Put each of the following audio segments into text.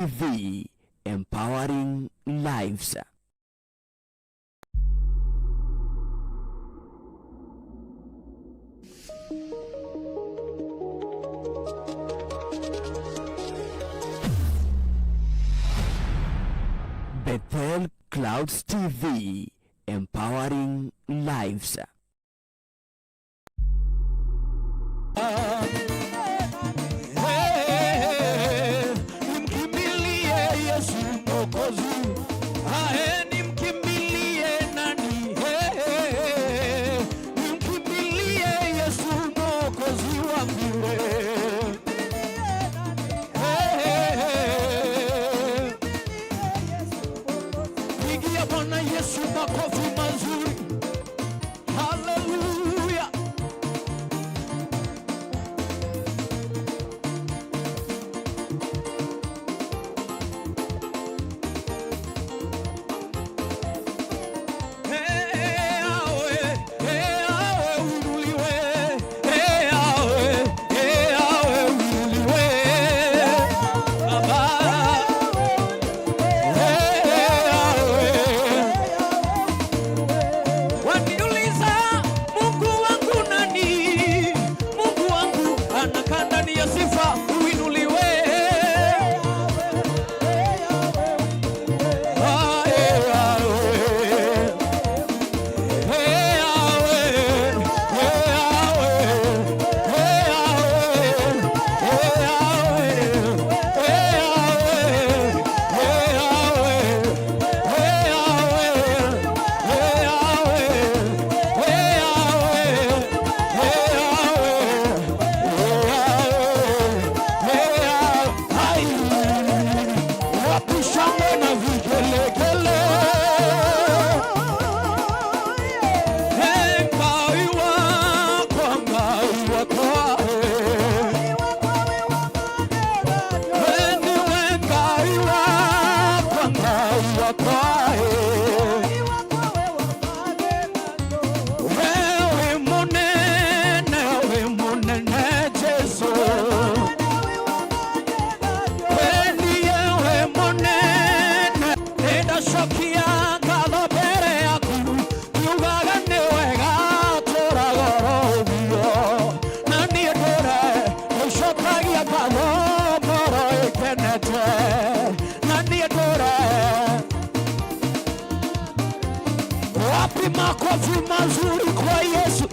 TV, empowering lives. Bethel Clouds TV, empowering lives. Makofi mazuri kwa Yesu.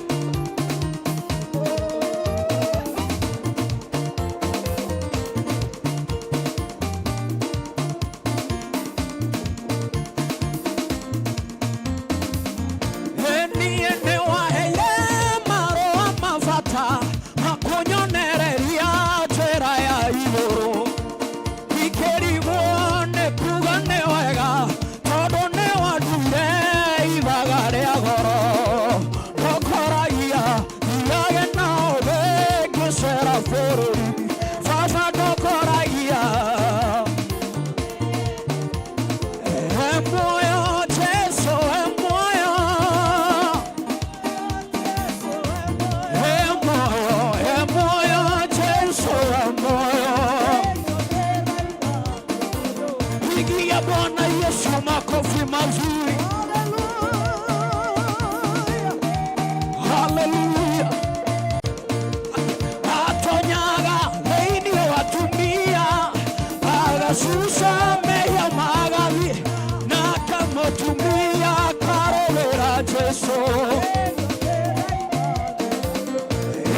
Makofi mazuri. Hallelujah. Atonyaga leini watumia agasusha meya magavi na kamotumia karolera Jesu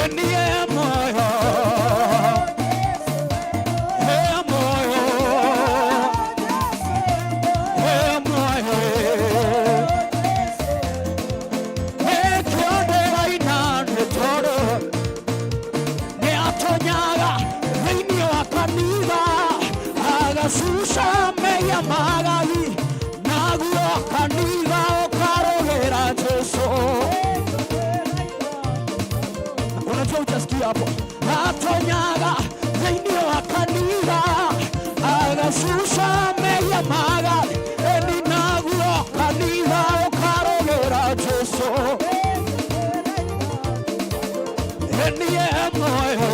eniye moyo susha meya magavi naguo kaniga okarogera Jesu. Unajua utasikia hapo atonyaga zaidi wa kaniga agasusha meya magavi eni naguo kaniga okarogera Jesu eni moyo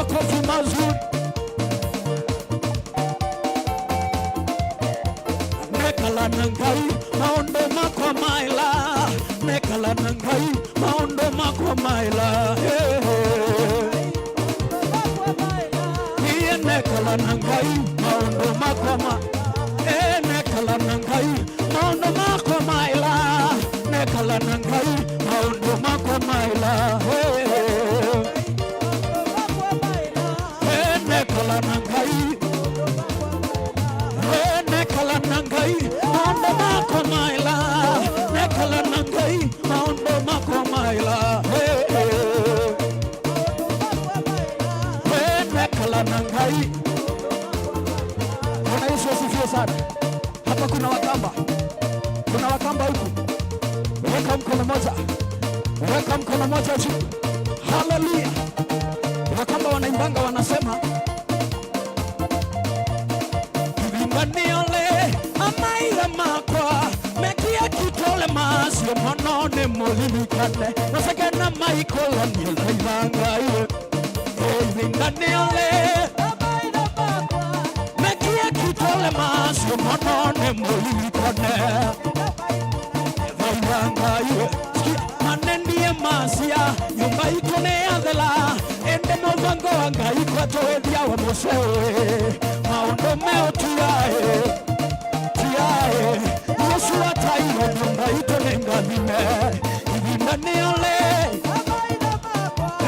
makofi mazuri. Nekala nangai maondo mako maila, nekala nangai maondo mako maila. Nekala nangai maondo mako maila, nekala nangai maondo mako maila, nekala nangai maondo mako maila. Nekala nangai, nekala nangai maondo mako maila, nekala nangai maondo mako maila. Nekala nangai. Bwana Yesu asifiwe sana. Hapa kuna wakamba. Kuna wakamba huku. Weka mkono moja. Weka mkono moja juu. Haleluya. Wakamba wanaimbanga wanasema Kibingani amaira makwa mekia kitole maasi monone molimikane nasakana maikola nilaivanga iwe Kibingani amaira makwa mekia kitole maasi monone molimikane naivanga iwe manendie masia yumba ikone adela ende movango anga ikwato edia wa mosewe maondo meo tiae Yesu ataiwa yumba ikone ngalime ibindani ole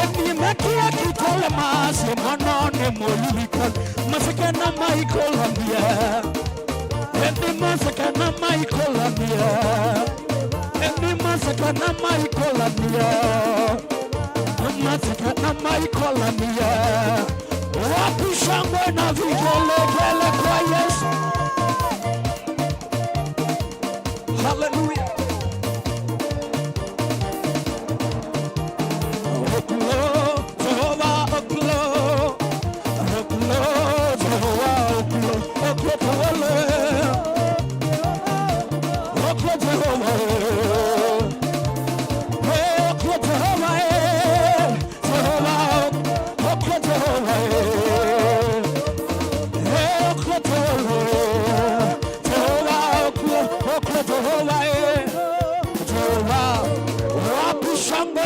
eni mekia kitole maasi manone molilikon masakana maikolamia eni masakana maikolamia eni masakana maikolamia masakana maikolamia wapi shangwe na vigelegele kwa Yesu. Hallelujah.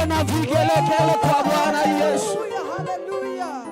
Na vigelegele kwa Bwana Yesu. Hallelujah.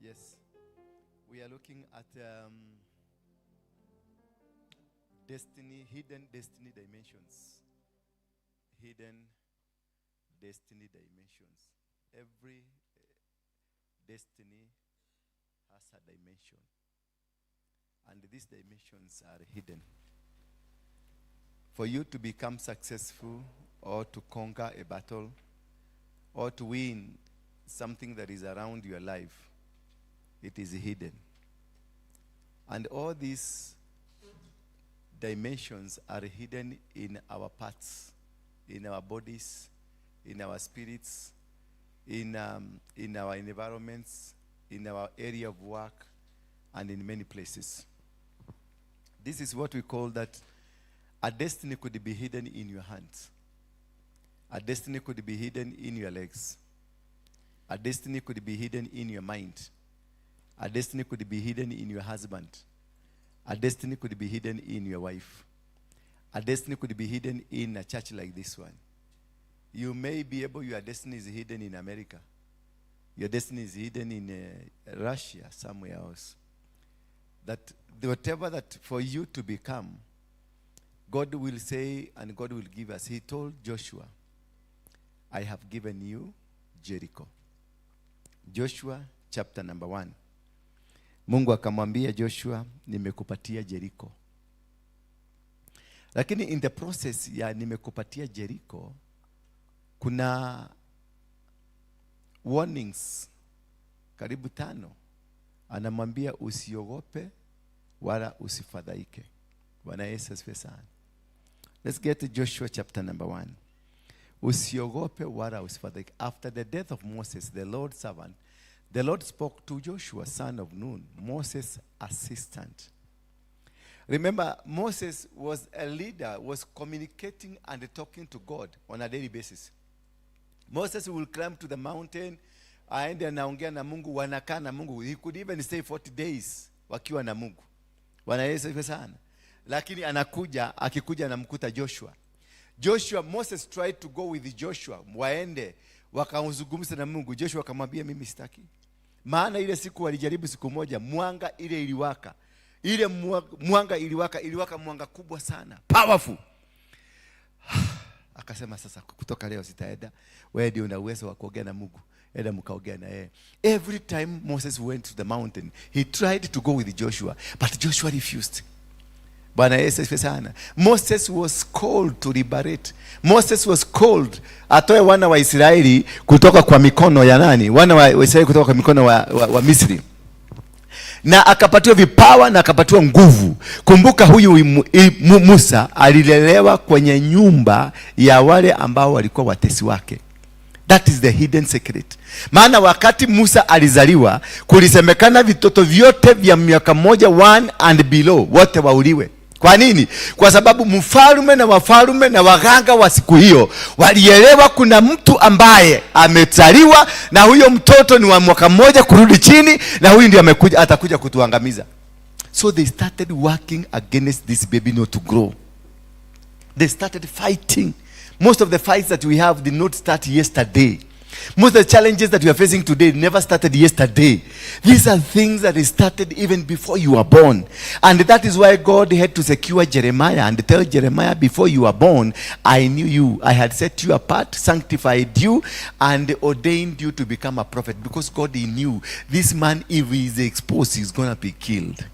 Yes, we are looking at hidden destiny dimensions. Hidden destiny dimensions. Every destiny has a dimension, and these dimensions are hidden. For you to become successful, or to conquer a battle, or to win something that is around your life, it is hidden. And all these dimensions are hidden in our parts, in our bodies, in our spirits, in our environments, in our area of work, and in many places. This is what we call that a destiny could be hidden in your hands. A destiny could be hidden in your legs. A destiny could be hidden in your mind. A destiny could be hidden in your husband. A destiny could be hidden in your wife. A destiny could be hidden in a church like this one. You may be able, your destiny is hidden in America. Your destiny is hidden in Russia, somewhere else. That whatever that for you to become, God will say, and God will give us. He told Joshua, I have given you Jericho. Joshua chapter number 1. Mungu akamwambia Joshua, nimekupatia Jericho. Lakini in the process ya nimekupatia Jericho, kuna warnings karibu 5. Anamwambia usiogope wala usifadhaike. Bwana Yesu asifiwe sana. Let's get to Joshua chapter number 1. Usiogope wala usifadhaike. After the death of Moses, the Lord's servant, the Lord spoke to Joshua, son of Nun, Moses' assistant. Remember, Moses was a leader, was communicating and talking to God on a daily basis. Moses will climb to the mountain, aende anaongea na Mungu, wanakaa na Mungu. He could even stay 40 days wakiwa na Mungu. Bwana Yesu asifiwe sana. Lakini akikuja anamkuta Joshua. Moses tried to go with Joshua, waende wakauzungumza na Mungu. Joshua akamwambia mimi sitaki. Maana ile siku walijaribu siku moja, mwanga ile iliwaka. Ile mwanga iliwaka mwanga kubwa sana, powerful. Akasema sasa kutoka leo sitaenda. Wewe ndio una uwezo wa kuongea na Mungu. Enda mkaongea na yeye. Every time Moses went to the mountain, he tried to go with Joshua, but Joshua refused. Bwana Yesu asifiwe sana. Moses was called to liberate. Moses was called atoe wana wa Israeli kutoka kwa mikono ya nani? Wana wa Israeli kutoka kwa mikono wa Misri. Na akapatiwa vipawa na akapatiwa nguvu. Kumbuka huyu Musa alilelewa kwenye nyumba ya wale ambao walikuwa watesi wake. That is the hidden secret. Maana wakati Musa alizaliwa, kulisemekana vitoto vyote vya miaka 1 and below wote wauliwe. Kwa nini? Kwa sababu mfalme na wafalme na waganga wa siku hiyo walielewa kuna mtu ambaye amezaliwa na huyo mtoto ni wa mwaka 1 kurudi chini, na huyu ndiye atakuja kutuangamiza. So they started working against this baby not to grow. They started fighting. Most of the fights that we have did not start yesterday. Most of the challenges that we are facing today never started yesterday. These are things that started even before you were born. And that is why God had to secure Jeremiah and tell Jeremiah, before you were born, I knew you. I had set you apart, sanctified you, and ordained you to become a prophet. Because God, he knew this man, if he is exposed, he's going to be killed.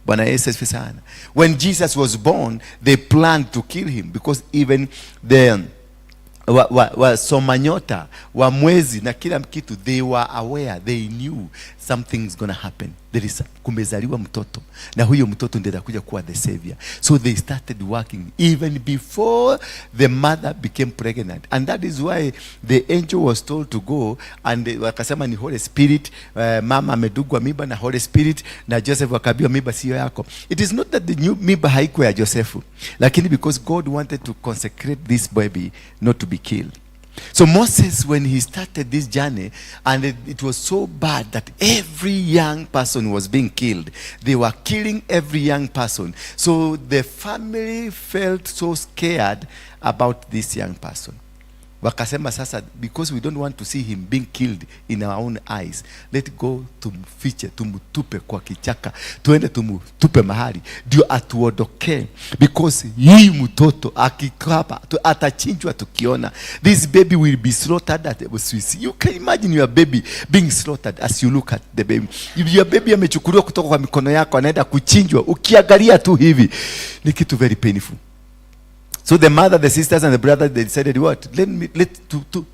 Bwana Yesu asifiwe sana. When Jesus was born, they planned to kill him, because even the somanyota wa mwezi na kila kitu, they were aware, they knew something's gonna happen. There is kumezaliwa mtoto, na huyo mtoto ndiye atakuja kuwa the savior. So they started working even before the mother became pregnant. And that is why the angel was told to go, and wakasema ni Holy Spirit. Mama amedugwa mimba na Holy Spirit, na Joseph wakabiwa mimba sio yako. It is not that the new mimba haikuwa ya Joseph, lakini because God wanted to consecrate this baby not to be killed. So Moses, when he started this journey, and it was so bad that every young person was being killed. They were killing every young person. So the family felt so scared about this young person. Wakasema sasa, because we don't want to see him being killed in our own eyes, let go tumfiche, tumutupe kwa kichaka, tuende tumutupe mahali ndio atuondoke, because hii mtoto akikapa atachinjwa tukiona. This baby will be slaughtered at the Swiss. You can imagine your baby being slaughtered as you look at the baby. If your baby amechukuliwa kutoka kwa mikono yako anaenda kuchinjwa, ukiangalia tu hivi ni kitu very painful. So the mother, the sisters and the brothers, they decided what?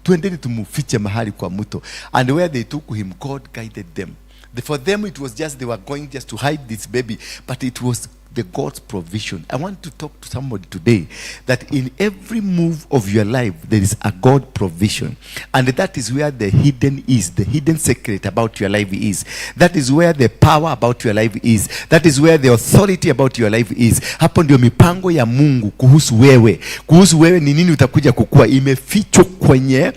Tuendeni tumufiche mahali kwa mto. And where they took him, God guided them. For them it was just, they were going just to hide this baby, but it was the God's provision. I want to talk to somebody today that in every move of your life there is a God provision, and that is where the hidden is, the hidden secret about your life is. That is where the power about your life is. That is where the authority about your life is. Hapo ndio mipango ya Mungu kuhusu wewe. Kuhusu wewe ni nini utakuja kukua, imefichwa kwenye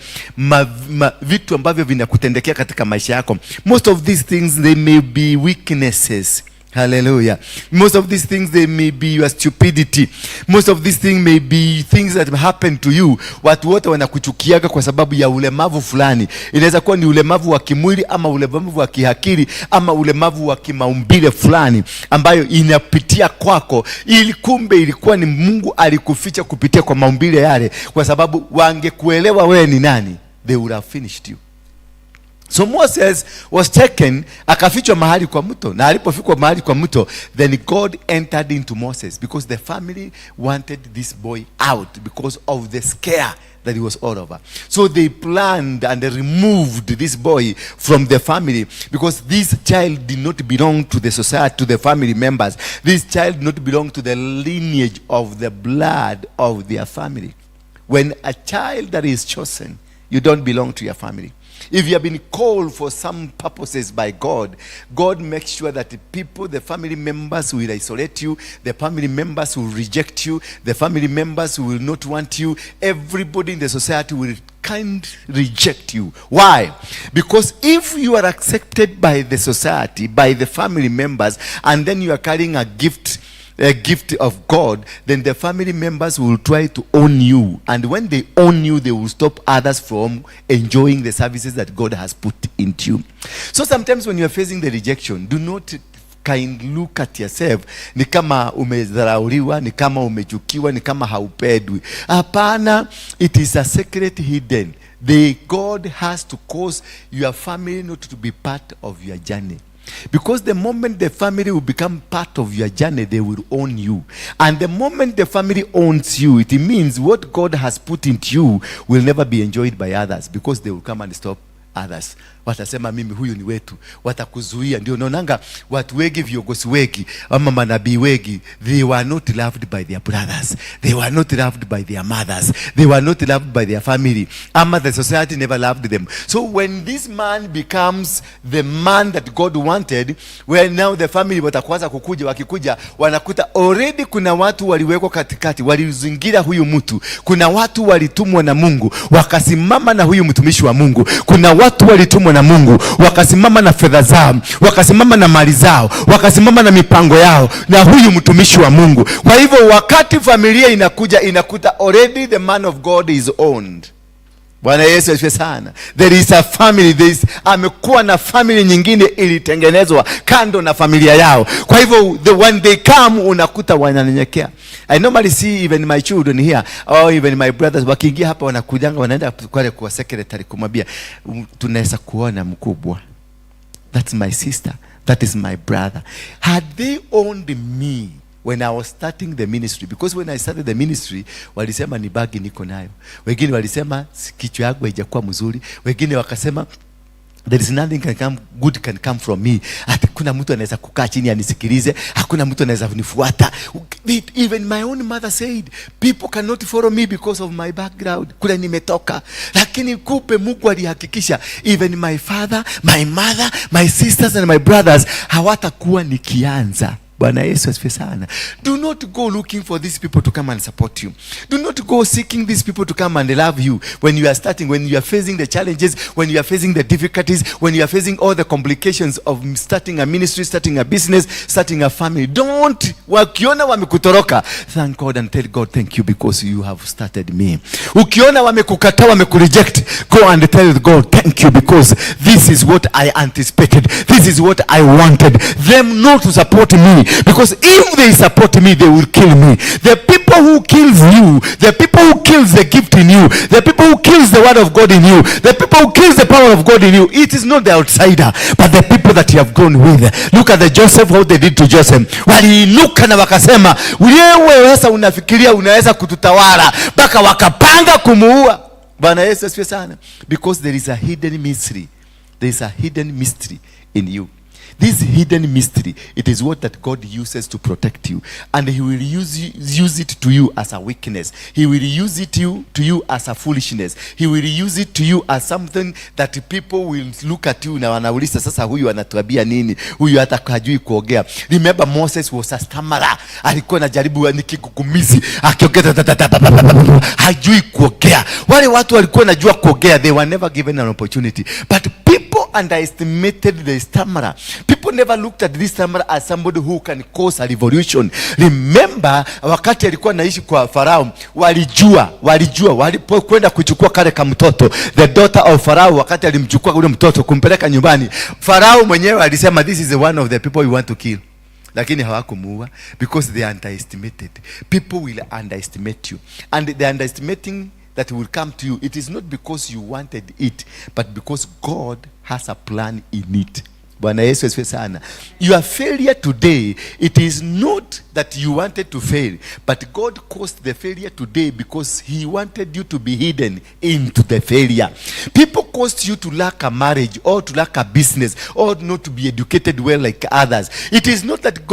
vitu ambavyo vinakutendekea katika maisha yako. Most of these things, they may be weaknesses. Hallelujah. Most of these things, they may be your stupidity. Most of these things may be things that happen to you. Watu wote wanakuchukiaga kwa sababu ya ulemavu fulani. Inaweza kuwa ni ulemavu wa kimwili ama ulemavu wa kiakili ama ulemavu wa kimaumbile fulani ambayo inapitia kwako, ili kumbe ilikuwa ni Mungu alikuficha kupitia kwa maumbile yale, kwa sababu wangekuelewa wewe ni nani, they would have finished you. So Moses was taken, akafichwa mahali kwa mto, na alipofikwa mahali kwa mto, then God entered into Moses because the family wanted this boy out because of the scare that he was all over. So they planned and they removed this boy from the family because this child did not belong to the society, to the family members. This child did not belong to the lineage of the blood of their family. When a child that is chosen, you don't belong to your family. If you have been called for some purposes by God, God makes sure that the people, the family members will isolate you, the family members will reject you, the family members will not want you, everybody in the society will reject you. Why? Because if you are accepted by the society, by the family members, and then you are carrying a gift of God, then the family members will try to own you, and when they own you, they will stop others from enjoying the services that God has put into you. So sometimes when you are facing the rejection, do not look at yourself ni kama umedharauliwa, ni kama umechukiwa, ni kama haupendwi. Hapana, it is a secret hidden. God has to cause your family not to be part of your journey. Because the moment the family will become part of your journey, they will own you. And the moment the family owns you, it means what God has put into you will never be enjoyed by others, because they will come and stop others. Watasema mimi huyu ni wetu, watakuzuia. Ndio naonanga watu wengi, viongozi wengi ama manabii wengi, they were not loved by their brothers, they were not loved by their mothers, they were not loved by their family, ama the society never loved them. So when this man becomes the man that God wanted, where now the family watakuanza kukuja, wakikuja wanakuta already kuna watu waliwekwa katikati, walizingira huyu mtu. Kuna watu walitumwa na Mungu wakasimama na huyu mtumishi wa Mungu. Kuna watu walitumwa na Mungu wakasimama na fedha zao, wakasimama na mali zao, wakasimama na mipango yao na huyu mtumishi wa Mungu. Kwa hivyo wakati familia inakuja, inakuta already the man of God is owned. Bwana Yesu asifiwe sana. There is a family, amekuwa na family nyingine ilitengenezwa kando na familia yao. Kwa hivyo when they come, unakuta wananyenyekea. I normally see even my children here, or even my brothers, wakiingia hapa wanakujanga, wanaenda kwa secretary kumwambia, tunaweza kuona mkubwa, that's my sister, that is my brother. Had they owned me when I was starting the ministry, because when I started the ministry, walisema ni bagi niko nayo, wengine walisema kichwa yangu haijakuwa mzuri, wengine wakasema there is nothing good can come from me. Hata kuna mtu anaweza kukaa chini anisikilize, hakuna mtu anaweza kunifuata. Even my own mother said, people cannot follow me because of my background, kule nimetoka. Lakini kupe Mungu alihakikisha even my father, my mother, my sisters and my brothers hawatakuwa nikianza. Bwana Yesu asifiwe sana. Do not go looking for these people to come and support you. Do not go seeking these people to come and love you when you are starting, when you are facing the challenges, when you are facing the difficulties, when you are facing all the complications of starting a ministry, starting a business, starting a family. Don't, wakiona wamekutoroka, thank God and tell God thank you because you have started me. Ukiona wamekukataa, wamekureject, go and tell God thank you because this is what I anticipated, this is what I wanted them not to support me. Because if they support me, they will kill me. The people who kills you, the people who kills the gift in you, the people who kills the word of God in you, the people who kills the power of God in you, it is not the outsider, but the people that you have grown with. Look at the Joseph, how they did to Joseph. Waliinuka na wakasema, wewe sasa unafikiria unaweza kututawala, mpaka wakapanga kumuua. Bwana Yesu asifiwe sana. Because there is a hidden mystery. There is a hidden mystery in you. This hidden mystery, it is what that God uses to protect you, and he will use it to you as a weakness. He will use it to you as a foolishness. He will use it to you as something that people will look at you na wanauliza, sasa huyu anatuambia nini? Huyu hata hajui kuongea. Remember Moses was a stammerer. Alikuwa anajaribu nikikukumizi, akiongea hajui kuongea. Wale watu walikuwa wanajua kuongea, they were never given an opportunity. But people underestimated the stammerer. People never looked at this stammerer as somebody who can cause a revolution. Remember, wakati alikuwa naishi kwa Farao, walijua walipokwenda kuchukua kale ka mtoto, the daughter of Farao, wakati alimchukua ule mtoto kumpeleka nyumbani, Farao mwenyewe alisema this is one of the people we want to kill. Lakini hawakumuua because they underestimated. People will underestimate you, and the underestimating that will come to you, it is not because you wanted it, but because God has a plan in it. Bwana Yesu asifiwe sana. Your failure today, it is not that you wanted to fail, but God caused the failure today because he wanted you to be hidden into the failure. People caused you to lack a marriage, or to lack a business, or not to be educated well like others. It is not that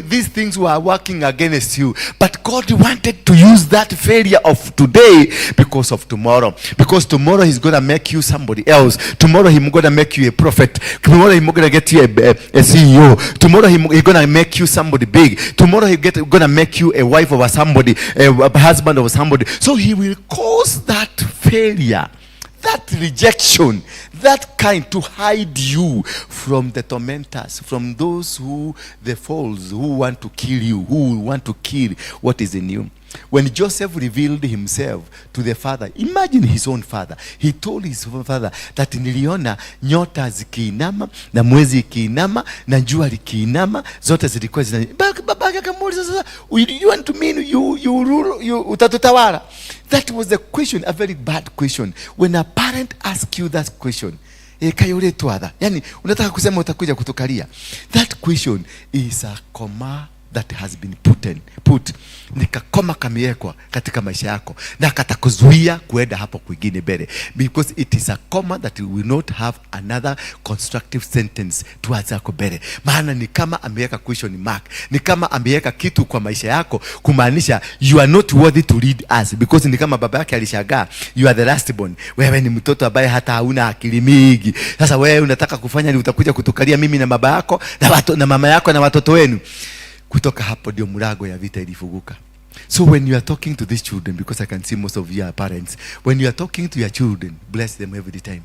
these things were working against you, but God wanted to use that failure of today because of tomorrow. Because tomorrow he's going to make you somebody else. Tomorrow he's going to make you a prophet. Tomorrow he's going to get you a CEO. Tomorrow he's going to make you somebody big. Tomorrow he's going to make you a wife of somebody, a husband of somebody. So he will cause that failure, that rejection, that kind to hide you from the tormentors, from those who, the foes, who want to kill you, who want to kill what is in you. When Joseph revealed himself to the father, imagine his own father. He told his father that niliona nyota zikiinama na mwezi ikiinama na jua likiinama, zote zilikuwa zina. Babake akamuuliza, sasa you want to mean you rule, you utatutawala? That was the question, a very bad question. When a parent asks you that question, kayole tuada, yani unataka kusema utakuja kutukalia. That question is a comma that has been put nikakoma kamiekwa katika maisha yako na katakuzuia kuenda hapo kwingine mbele, because it is a comma that will not have another constructive sentence towards yako mbele. Maana ni kama ameweka question mark, ni kama ameweka kitu kwa maisha yako kumaanisha you are not worthy to lead us, because ni kama baba yake alishagaa, you are the last born, wewe ni mtoto ambaye hata hauna akili mingi. Sasa wewe unataka kufanya ni utakuja kutukalia mimi na baba yako na mama yako na watoto wenu. Kutoka hapo ndio mlango ya vita ilifunguka. So when you are talking to these children, because I can see most of you are parents, when you are talking to your children, bless them every time.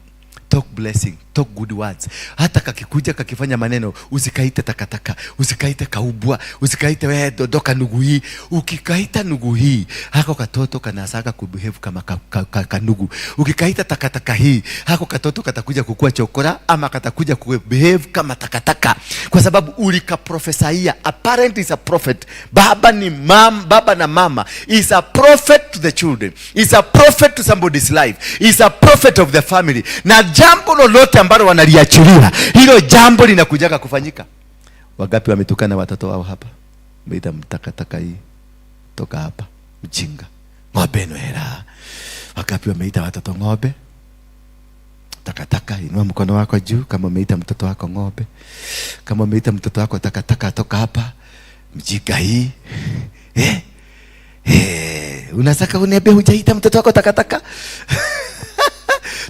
Talk blessing, talk good words. Hata kakikuja kakifanya maneno, usikaite takataka, usikaite kaubwa, usikaite wewe dodoka nugu hii. Ukikaita nugu hii, hako katoto kanasaka kubehave kama kanugu. Ukikaita takataka hii, hako katoto katakuja kukua chokora ama katakuja kubehave kama takataka. Kwa sababu ulika profesaia. A parent is a prophet. Baba na mama is a prophet to the children. Is a prophet to somebody's life. Is a prophet of the family. Na jambo lolote ambalo wanaliachilia, hilo jambo linakujaga kufanyika. Wagapi wametukana watoto wao hapa? Meita mtakataka hii, toka hapa, mjinga, ng'ombe nohera. Wagapi wameita watoto ng'ombe? Takataka, inua mkono wako juu kama umeita mtoto wako ng'ombe. Kama umeita mtoto wako takataka, toka hapa, mjinga hii. Unataka uniambie hujaita mtoto wako takataka?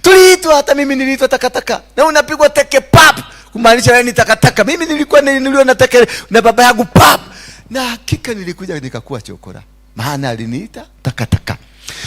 Tuliitwa, hata mimi niliitwa takataka. Na unapigwa teke pap, kumaanisha wewe ni takataka. Mimi nilikuwa na teke na baba yangu pap. Na hakika nilikuja nikakuwa chokora, maana aliniita takataka.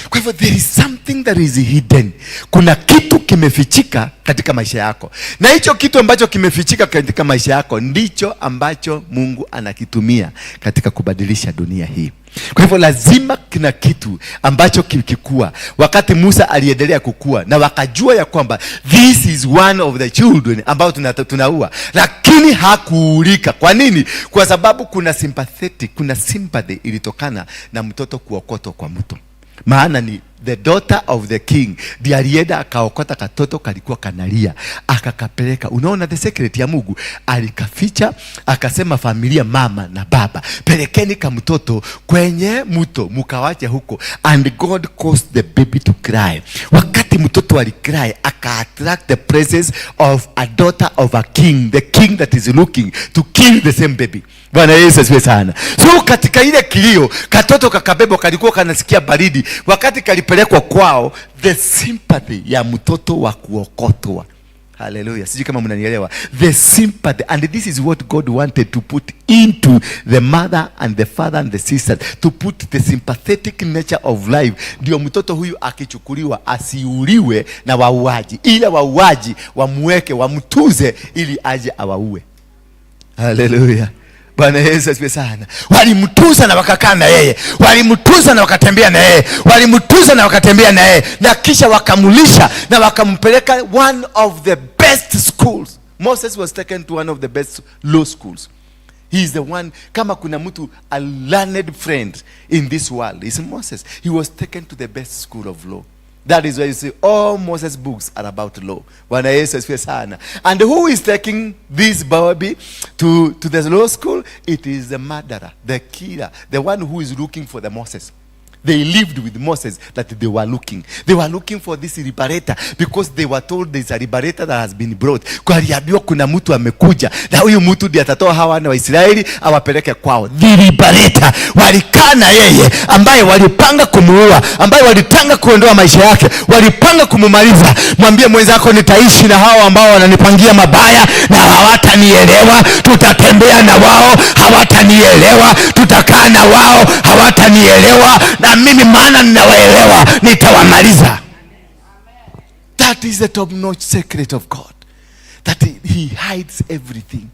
Kwa hivyo there is something that is hidden. Kuna kitu kimefichika katika maisha yako. Na hicho kitu ambacho kimefichika katika maisha yako ndicho ambacho Mungu anakitumia katika kubadilisha dunia hii. Kwa hivyo lazima kina kitu ambacho kikikua. Wakati Musa aliendelea kukua na wakajua ya kwamba this is one of the children ambao tunaua, lakini hakuulika. Kwa nini? Kwa sababu kuna sympathy ilitokana na mtoto kuokotwa kwa mto. Maana ni the daughter of the king ndiye alienda akaokota katoto kalikuwa kanalia, akakapeleka. Unaona the secret ya Mungu, alikaficha, akasema familia, mama na baba, pelekeni kama mtoto kwenye mto mkawache huko. And God caused the baby to cry. Wakati mtoto alicry, aka-attract the presence of a daughter of a king, the king that is looking to kill the same baby. Bwana Yesu asifiwe sana. So katika ile kilio, katoto kakabebo kalikuwa kanasikia baridi. Wakati kalipelekwa kwao, the sympathy ya mtoto wa kuokotwa Hallelujah. Sijui kama mnanielewa. The sympathy, and this is what God wanted to put into the mother and the father and the sisters, to put the sympathetic nature of life. Ndio mtoto huyu akichukuliwa asiuliwe na wauaji, ila wauaji wamweke, wamtuze ili aje awaue. Hallelujah. Bwana Yesu asifiwe sana. Walimtuza na wakakaa na yeye, walimtuza na wakatembea na yeye, walimtuza na wakatembea na yeye, na kisha wakamulisha na wakampeleka one of the best schools. Moses was taken to one of the best law schools. He is the one, kama kuna mtu a learned friend in this world, is Moses. He was taken to the best school of law. That is why you see all Moses books are about law. Bwana Yesu asifiwe sana. And who is taking this baby to the law school? It is the murderer, the killer, the one who is looking for the Moses. They lived with Moses that they were looking. They were looking for this liberator because they were told there is a liberator that has been brought. Kwa aliambiwa kuna mtu amekuja na huyu mtu ndiye atatoa hawa wana wa Israeli awapeleke kwao. The liberator. Walikaa na yeye ambaye walipanga kumuua, ambaye walipanga kuondoa maisha yake, walipanga kumumaliza. Mwambie mwenzako nitaishi na hao ambao wananipangia mabaya na hawatanielewa. Tutatembea na wao, hawatanielewa. Tutakaa na wao, hawatanielewa. Na mimi maana ninawaelewa, nitawamaliza. That is the top notch secret of God, that he hides everything.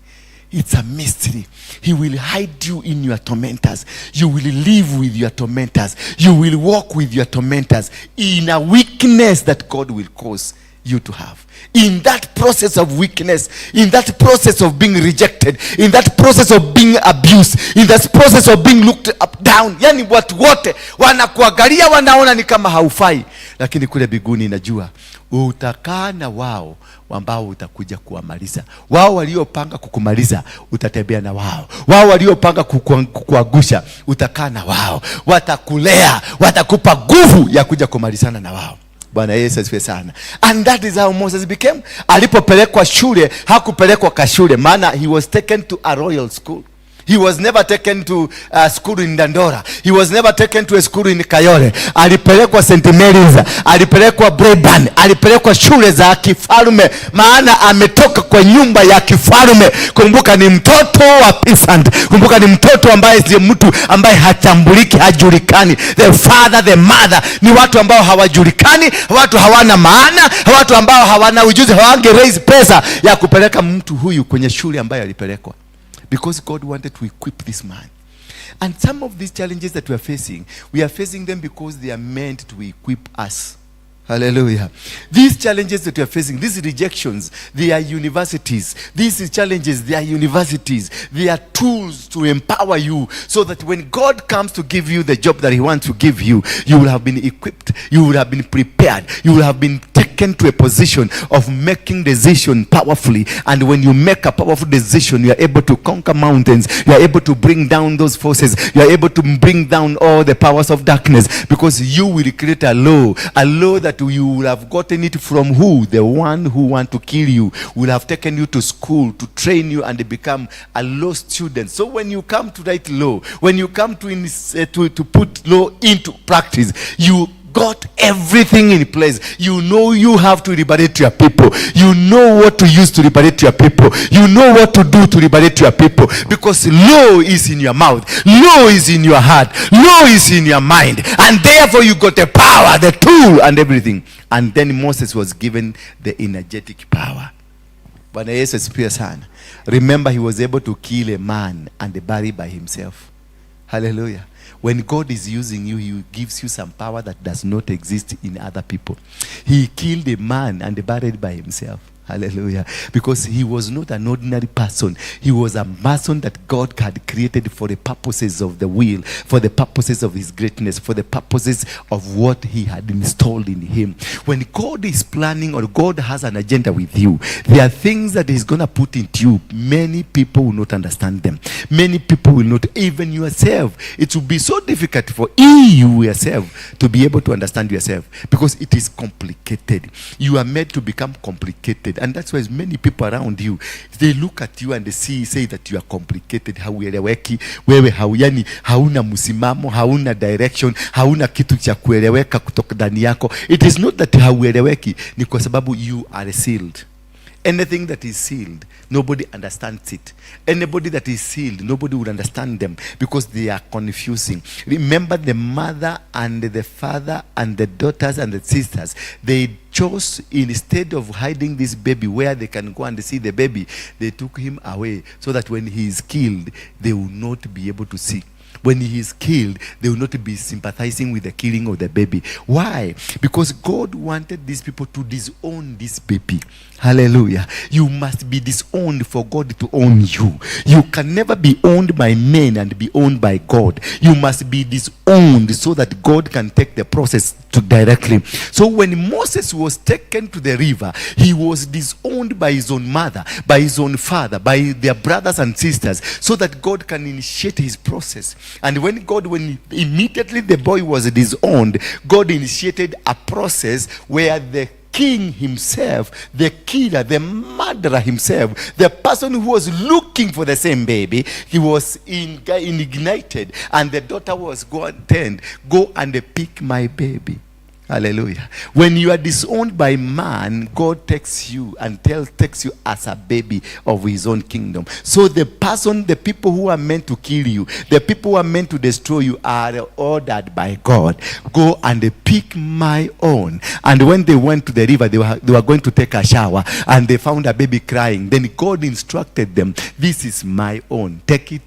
It's a mystery. He will hide you in your tormentors. You will live with your tormentors. You will walk with your tormentors in a weakness that God will cause you to have. In that process of weakness, in that process of being rejected, in that process of being abused, in that process of being looked up down, yani watu wote wanakuangalia, wanaona ni kama haufai, lakini kule biguni inajua utakaa na wao ambao utakuja kuwamaliza. Wao waliopanga kukumaliza utatembea na wao. Wao waliopanga kukuangusha utakaa na wao. Watakulea, watakupa nguvu ya kuja kumalizana na wao. Bwana Yesu asifiwe sana. And that is how Moses became. Alipopelekwa shule, hakupelekwa kashule, maana he was taken to a royal school. He was never taken to a school in Ndura. He was never taken to a school in Kayole. Alipelekwa St. Mary's, alipelekwa Breban, alipelekwa shule za kifalme, maana ametoka kwa nyumba ya kifalme. Kumbuka ni mtoto wa peasant. Kumbuka ni mtoto ambaye si mtu ambaye hatambuliki, hajulikani. The father, the mother ni watu ambao hawajulikani, watu hawana maana, watu ambao hawana ujuzi, hawange raise pesa ya kupeleka mtu huyu kwenye shule ambayo alipelekwa. Because God wanted to equip this man. And some of these challenges that we are facing them because they are meant to equip us. Hallelujah. These challenges that we are facing, these rejections, they are universities. These challenges, they are universities. They are tools to empower you so that when God comes to give you the job that he wants to give you, you will have been equipped. You will have been prepared. You will have been taken to a position of making decision powerfully. And when you make a powerful decision, you are able to conquer mountains. You are able to bring down those forces. You are able to bring down all the powers of darkness, because you will create a law that you will have gotten it from who? The one who want to kill you will have taken you to school to train you and become a law student. So when you come to write law, when you come to put law into practice, you got everything in place. You know you have to liberate your people. You know what to use to liberate your people. You know what to do to liberate your people, because law is in your mouth, law is in your heart, law is in your mind, and therefore you got the power, the tool and everything. And then Moses was given the energetic power. Bwana Yesu asifiwe sana. Remember, he was able to kill a man and bury by himself. Hallelujah. When God is using you, he gives you some power that does not exist in other people. He killed a man and buried by himself. Hallelujah. Because he was not an ordinary person. He was a person that God had created for the purposes of the will, for the purposes of his greatness, for the purposes of what he had installed in him. When God is planning, or God has an agenda with you, there are things that he's going to put into you. Many people will not understand them. Many people will not, even yourself. It will be so difficult for you yourself to be able to understand yourself, because it is complicated. You are made to become complicated. And that's why many people around you, they look at you and they say that you are complicated. Haueleweki, wewe yani hauna msimamo, hauna direction, hauna kitu cha kueleweka kutoka ndani yako. It is not that haueleweki, ni kwa sababu you are sealed. anything that is sealed, nobody understands it. Anybody that is sealed, nobody would understand them because they are confusing. Remember, the mother and the father and the daughters and the sisters, they chose, instead of hiding this baby where they can go and see the baby, they took him away so that when he is killed, they will not be able to see. When he is killed, they will not be sympathizing with the killing of the baby. Why? Because God wanted these people to disown this baby. Hallelujah. You must be disowned for God to own you. You can never be owned by men and be owned by God. You must be disowned so that God can take the process to directly. So when Moses was taken to the river, he was disowned by his own mother, by his own father, by their brothers and sisters, so that God can initiate his process. And when immediately the boy was disowned, God initiated a process where the king himself, the killer, the murderer himself, the person who was looking for the same baby, he was ignited, and the daughter was go and pick my baby. Hallelujah. When you are disowned by man, God takes you and takes you as a baby of his own kingdom. So the people who are meant to kill you, the people who are meant to destroy you are ordered by God. Go and pick my own. And when they went to the river, they were going to take a shower, and they found a baby crying. Then God instructed them, this is my own. Take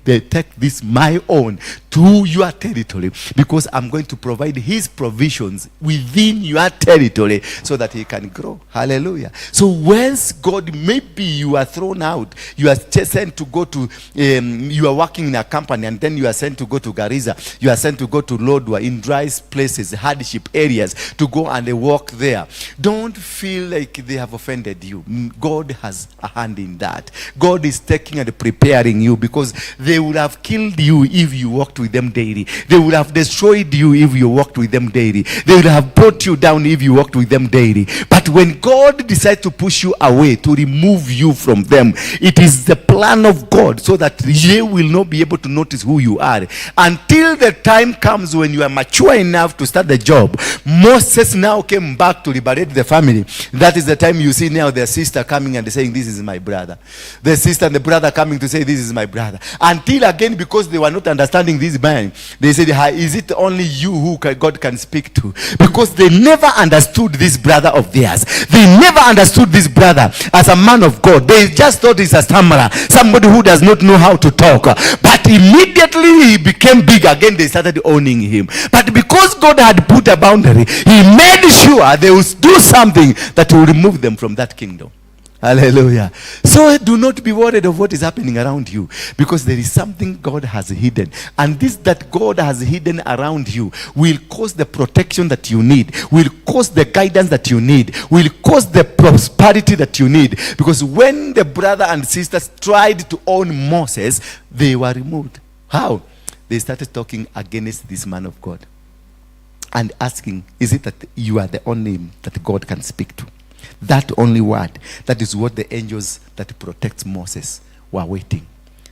this my own to your territory, because I'm going to provide his provisions within your territory so that he can grow. Hallelujah. So once God, maybe you are thrown out, you are sent to go to you are working in a company, and then you are sent to go to Garissa, you are sent to go to Lodwa, in dry places, hardship areas, to go and walk there. Don't feel like they have offended you. God has a hand in that. God is taking and preparing you, because they would have killed you if you walked with them daily. They would have destroyed you if you walked with them daily. They would have brought you down if you walked with them daily. But when God decides to push you away, to remove you from them, it is the plan of God, so that they will not be able to notice who you are until the time comes when you are mature enough to start the job. Moses now came back to liberate the family. That is the time you see now their sister coming and saying, this is my brother. The sister and the brother coming to say, this is my brother. Until again, because they were not understanding this man, they said, is it only you who God can speak to? Because they never understood this brother of theirs. They never understood this brother as a man of God. They just thought he's a stammerer, somebody who does not know how to talk. But immediately he became big again, they started owning him. But because God had put a boundary, he made sure they would do something that will remove them from that kingdom. Hallelujah. So do not be worried of what is happening around you, because there is something God has hidden, and this that God has hidden around you will cause the protection that you need, will cause the guidance that you need, will cause the prosperity that you need. Because when the brother and sisters tried to own Moses, they were removed. How? They started talking against this man of God and asking, is it that you are the only that God can speak to? That only word. That is what the angels that protect Moses were waiting.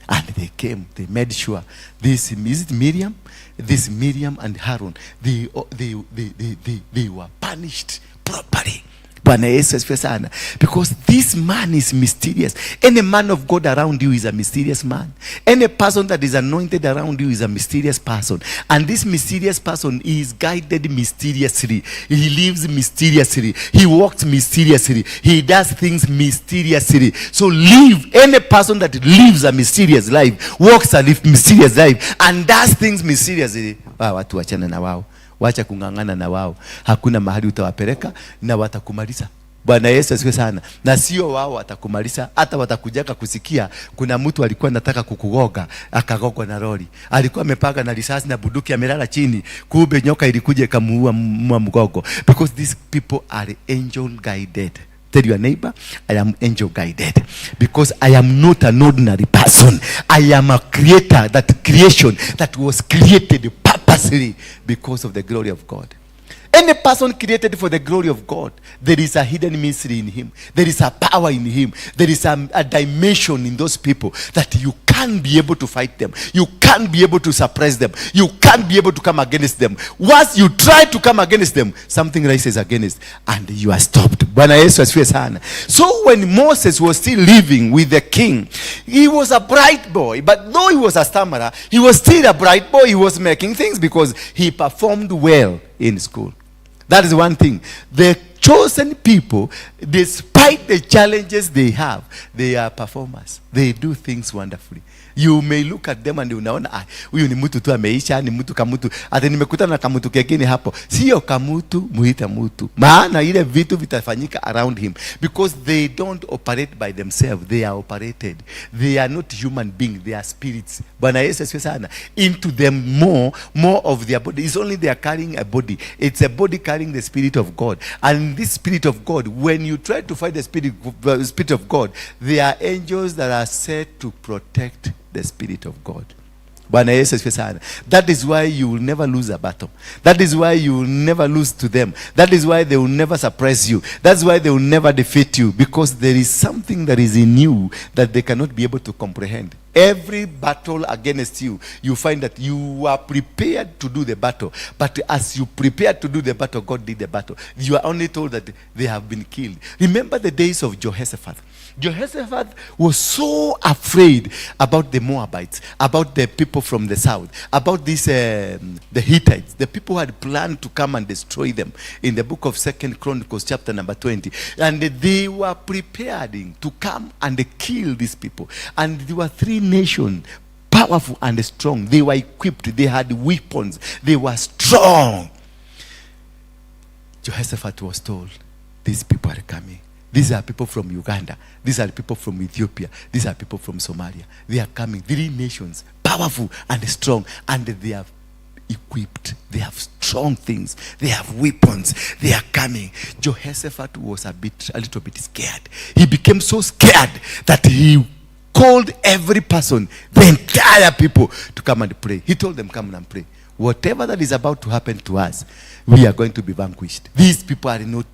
And they came. They made sure. Is it Miriam? This Miriam and Aaron, they were punished properly. Because this man is mysterious. Any man of God around you is a mysterious man. Any person that is anointed around you is a mysterious person. And this mysterious person is guided mysteriously. He lives mysteriously. He walks mysteriously. He does things mysteriously. So any person that lives a mysterious life, walks a mysterious life, and does things mysteriously, watu wachana na wao. Wacha kungangana na wao. Hakuna mahali utawapeleka na watakumaliza. Bwana Yesu asifiwe sana. Na sio wao watakumaliza, hata watakujaka kusikia kuna mtu alikuwa anataka kukugoga, akagogwa na lori. Alikuwa amepaga na risasi na bunduki, amelala chini, kumbe nyoka ilikuja ikamuua mgogo. Because these people are angel guided. Tell your neighbor, I am angel guided, because I am not an ordinary person. I am a creator, that creation that was created purposely because of the glory of God. Any person created for the glory of God, there is a hidden mystery in him. There is a power in him. There is a dimension in those people that you can't be able to fight them. You can't be able to suppress them. You can't be able to come against them. Once you try to come against them, something rises against, and you are stopped Bwana Yesu asifiwe sana. So when Moses was still living with the king, he was a bright boy, but though he was a stammerer, he was still a bright boy. He was making things because he performed well in school. That is one thing. The chosen people, despite the challenges they have, they are performers. They do things wonderfully. You may look at them and unaona huyu ni mtu tu ameisha, ni mtu kamutu. Ati nimekutana na kamutu kengine hapo. Sio kamutu, muita mtu. Maana ile vitu vitafanyika around him, because they don't operate by themselves. They are operated. They are not human beings, they are spirits. Bwana Yesu asifiwe sana. Into them more of their body. It's only they are carrying a body. It's a body carrying the Spirit of God. And this Spirit of God, when you try to fight the Spirit of God, they are angels that are set to protect the Spirit of God. Bwana Yesu asifiwe sana. That is why you will never lose a battle. That is why you will never lose to them. That is why they will never suppress you. That's why they will never defeat you, because there is something that is in you that they cannot be able to comprehend. Every battle against you, you find that you are prepared to do the battle. But as you prepared to do the battle, God did the battle. You are only told that they have been killed. Remember the days of Jehoshaphat. Jehoshaphat was so afraid about the Moabites, about the people from the south, about the Hittites. The people had planned to come and destroy them in the book of 2 Chronicles chapter number 20. And they were preparing to come and kill these people. And there were three nations, powerful and strong. They were equipped. They had weapons. They were strong. Jehoshaphat was told, these people are coming. These are people from Uganda. These are people from Ethiopia. These are people from Somalia. They are coming. Three nations, powerful and strong. And they are equipped. They have strong things. They have weapons. They are coming. Jehoshaphat was a little bit scared. He became so scared that he called every person, the entire people, to come and pray. He told them, come and pray. Whatever that is about to happen to us, we are going to be vanquished. These people are not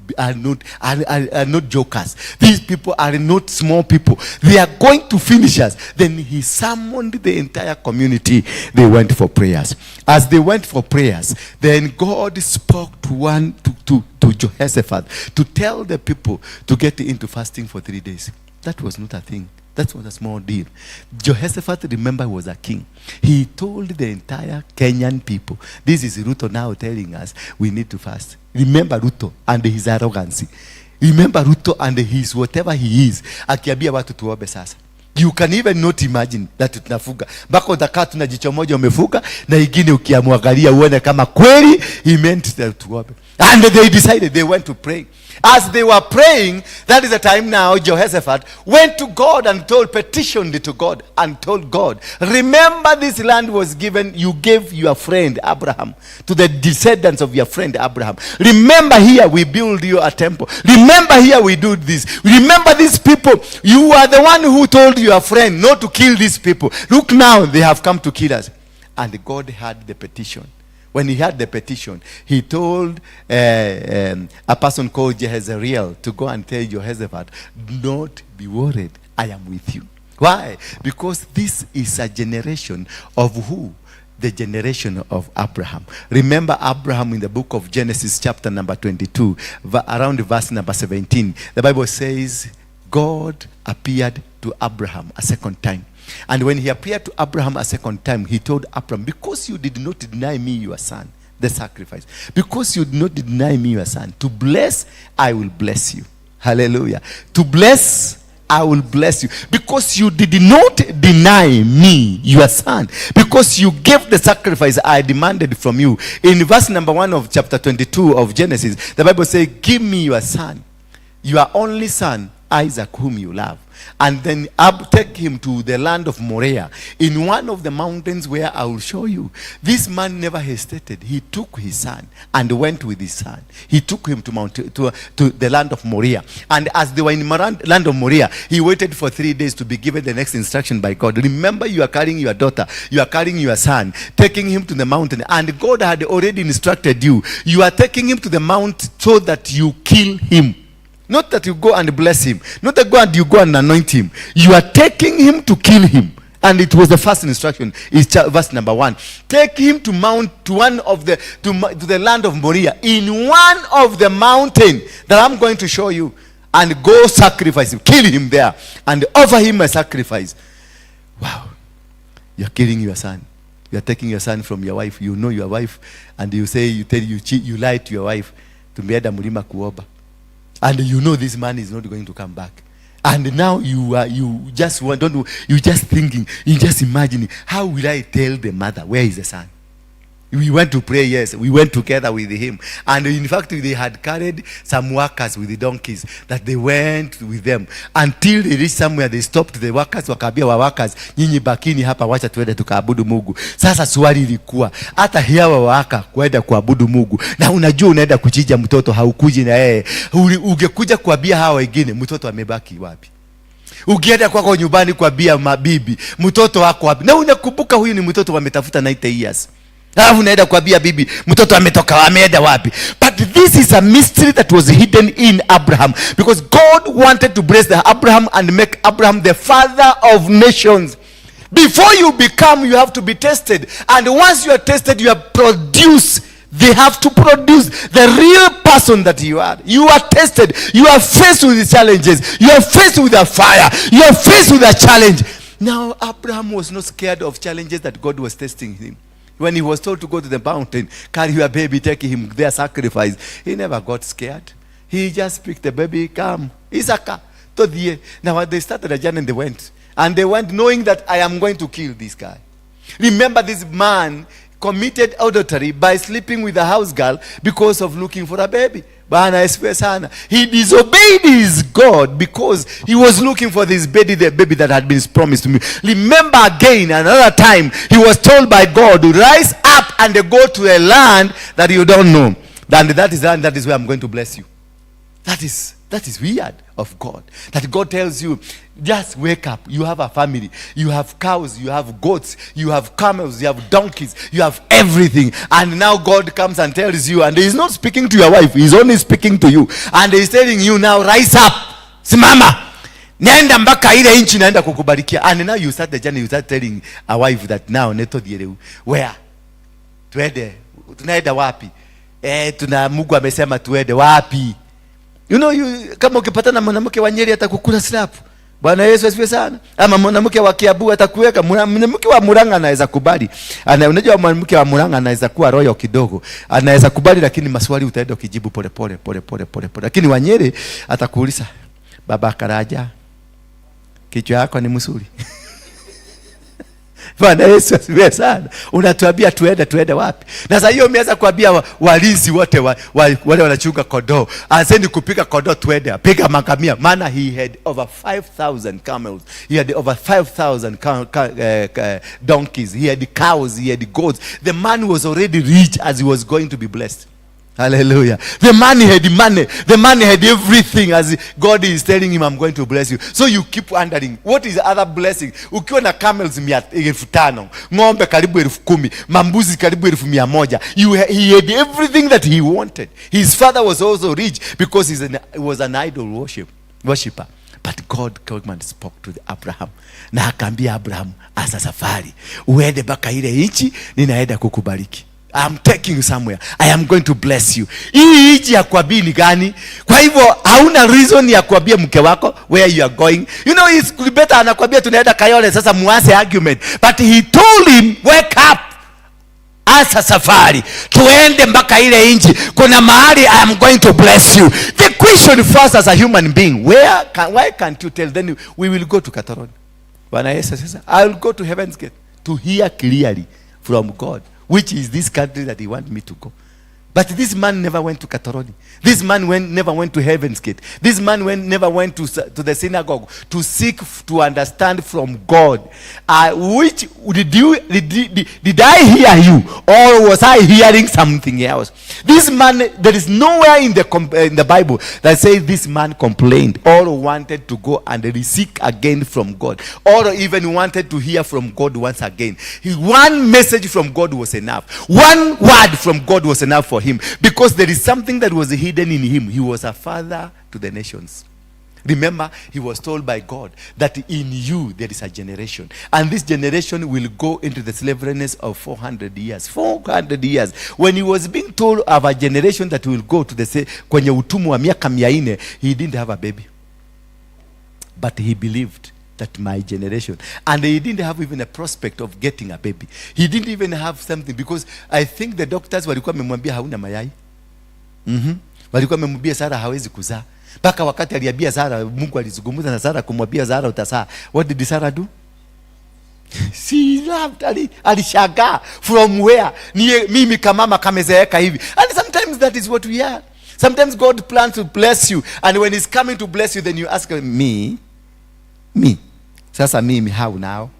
jokers. These people are not small people. They are going to finish us. Then he summoned the entire community. They went for prayers. As they went for prayers, then God spoke to Jehoshaphat to tell the people to get into fasting for 3 days. That was not a thing. That was a small deal. Jehoshaphat, remember, was a king. He told the entire Kenyan people, this is Ruto now telling us we need to fast. Remember Ruto and his arrogancy. Remember Ruto and his whatever he is. Akiambia watu tuombe sasa. You can even not imagine that tunafuga. Bako utakaa tuna jicho moja umefuga na ingine ukiamwangalia uone kama kweli he meant that tuombe. And they decided, they went to pray. As they were praying, that is the time now Jehoshaphat went to God and petitioned to God and told God, remember this land was given, you gave your friend Abraham, to the descendants of your friend Abraham. Remember here we build you a temple. Remember here we do this. Remember these people. You are the one who told your friend not to kill these people. Look now, they have come to kill us. And God heard the petition. When he had the petition, he told a person called Jezreel to go and tell Jehoshaphat, not be worried, I am with you. Why? Because this is a generation of who? The generation of Abraham. Remember Abraham in the book of Genesis chapter number 22, around verse number 17. The Bible says, God appeared to Abraham a second time. And when he appeared to Abraham a second time, he told Abraham, because you did not deny me your son, the sacrifice, because you did not deny me your son, to bless, I will bless you. Hallelujah. To bless, I will bless you. Because you did not deny me your son, because you gave the sacrifice I demanded from you. In verse number 1 of chapter 22 of Genesis, the Bible says, give me your son, your only son, Isaac, whom you love. And then take him to the land of Moriah, in one of the mountains where I will show you. This man never hesitated. He took his son and went with his son. He took him to the land of Moriah. And as they were in land of Moriah, he waited for 3 days to be given the next instruction by God. Remember, you are carrying your daughter, you are carrying your son, taking him to the mountain, and God had already instructed you. You are taking him to the mount so that you kill him. Not that you go and bless him. Not that you go and anoint him. You are taking him to kill him. And it was the first instruction. It's verse number 1. Take him to the land of Moriah, in one of the mountain that I'm going to show you, and go sacrifice him, kill him there, and offer him a sacrifice. Wow. You're killing your son. You're taking your son from your wife. You know your wife, and you cheat, you lie to your wife. Tumeenda mulima kuoba. And you know this man is not going to come back. And now you just thinking, you just imagining, how will I tell the mother, where is the son? We went to pray, yes. We went together with him. And in fact, they had carried some workers with the donkeys that they went with them. Until they reached somewhere, they stopped the workers, wakabia wa workers, nyinyi bakini hapa, wacha tuende tukaabudu Mungu. Sasa swali ilikuwa, hata hiawa waka kwenda kuabudu Mungu. Na unajua unaenda kuchinja mtoto, haukuji na yeye. Ungekuja kuambia hawa wengine, mtoto amebaki wapi? Ukienda kwako nyumbani kuambia mabibi, mtoto wako wapi? Na unakumbuka huyu ni mtoto wametafuta 90 years. Alafu naenda kuambia bibi, mtoto ametoka, ameenda wapi? But this is a mystery that was hidden in Abraham, because God wanted to bless Abraham and make Abraham the father of nations. Before you become, you have to be tested. And once you are tested, you are produced. They have to produce the real person that you are. You are tested. You are faced with the challenges. You are faced with a fire. You are faced with a challenge. Now, Abraham was not scared of challenges that God was testing him. When he was told to go to the mountain, carry your baby, take him there, sacrifice, he never got scared. He just picked the baby, come, Isaka, to the. Now they started a journey and they went. And they went knowing that I am going to kill this guy. Remember, this man committed adultery by sleeping with a house girl because of looking for a baby. He disobeyed his God because he was looking for this baby, the baby that had been promised to me. Remember again, another time, he was told by God to rise up and go to a land that you don't know. And that is where I'm going to bless you. That is weird of God. That God tells you, just wake up. You have a family. You have cows. You have goats. You have camels. You have donkeys. You have everything. And now God comes and tells you, and he's not speaking to your wife. He's only speaking to you. And he's telling you now, rise up. Simama. Nenda mpaka ile inchi naenda kukubarikia. And now you start the journey. You start telling a wife that now, neto dielewu. Where? Tuende. Tunaenda wapi? Tuna Mungu amesema tuende wapi? You know, kama ukipatana mwanamke wa Nyeri atakukula slap. Bwana Yesu asifiwe sana. Ama mwanamke wa Kiambu atakuweka. Mwanamke wa Murang'a anaweza kubali. Unajua mwanamke wa Murang'a anaweza kuwa royo kidogo. Anaweza kubali, lakini maswali utaenda ukijibu pole pole. Lakini wa Nyeri atakuuliza, baba Karaja, kichwa yako ni mzuri? Bwana Yesu asifiwe sana. Unatuambia tuende wapi? Na sasa hiyo umeanza kuambia walinzi wote wale wanachunga kondoo, anzeni kupika kondoo, tuende piga makamia. Maana he had over 5,000 camels. He had over 5,000 donkeys. He had cows. He had goats. The man was already rich as he was going to be blessed. Hallelujah. The man had money. The man had everything, as God is telling him, I'm going to bless you. So you keep wondering, what is the other blessing? Ukiwa na camels 5,000, ng'ombe karibu 10,000, mambuzi karibu 1,100. He had everything that he wanted. His father was also rich because he was an idol worshipper. But God came and spoke to Abraham. Na akaambia Abraham, asa safari, uende mpaka ile nchi ninaenda kukubariki. I'm taking you somewhere. I am going to bless you. Hii nchi ya kuambia ni gani? Kwa hivyo hauna reason ya kuambia mke wako where you are going. You know, it's better anakuambia tunaenda Kayole, sasa muase argument. But he told him, wake up. Asa safari, tuende mpaka ile nchi. Kuna mahali I am going to bless you. The question first as a human being, why can't you tell? Then we will go to Kataroni. Bwana Yesu sasa, I will go to Heaven's Gate to hear clearly from God, which is this country that he wants me to go. But this man never went to Kataroni. This man never went to Heaven's Gate. This man never went to the synagogue to seek to understand from God. Which did I hear you, or was I hearing something else? This man, there is nowhere in the Bible that says this man complained or wanted to go and seek again from God, or even wanted to hear from God once again. One message from God was enough. One word from God was enough for him, because there is something that was hidden in him. He was a father to the nations. Remember, he was told by God that in you there is a generation, and this generation will go into the slaveliness of 400 years. 400 years. When he was being told of a generation that will go to the kwenye utumwa wa miaka 400, he didn't have a baby, but he believed that my generation, and he didn't have even a prospect of getting a baby. He didn't even have something, because I think the doctors walikuwa wamemwambia hauna mayai. Walikuwa wamemwambia Sara hawezi kuzaa. Mpaka wakati aliambia Sara, Mungu alizungumza na Sara kumwambia Sara utazaa. What did Sara do? She laughed. Alishangaa. From where? Mimi kama mama kamezeeka hivi. And sometimes that is what we are. Sometimes God plans to bless you, and when he's coming to bless you, then you ask me. Sasa mimi, how now?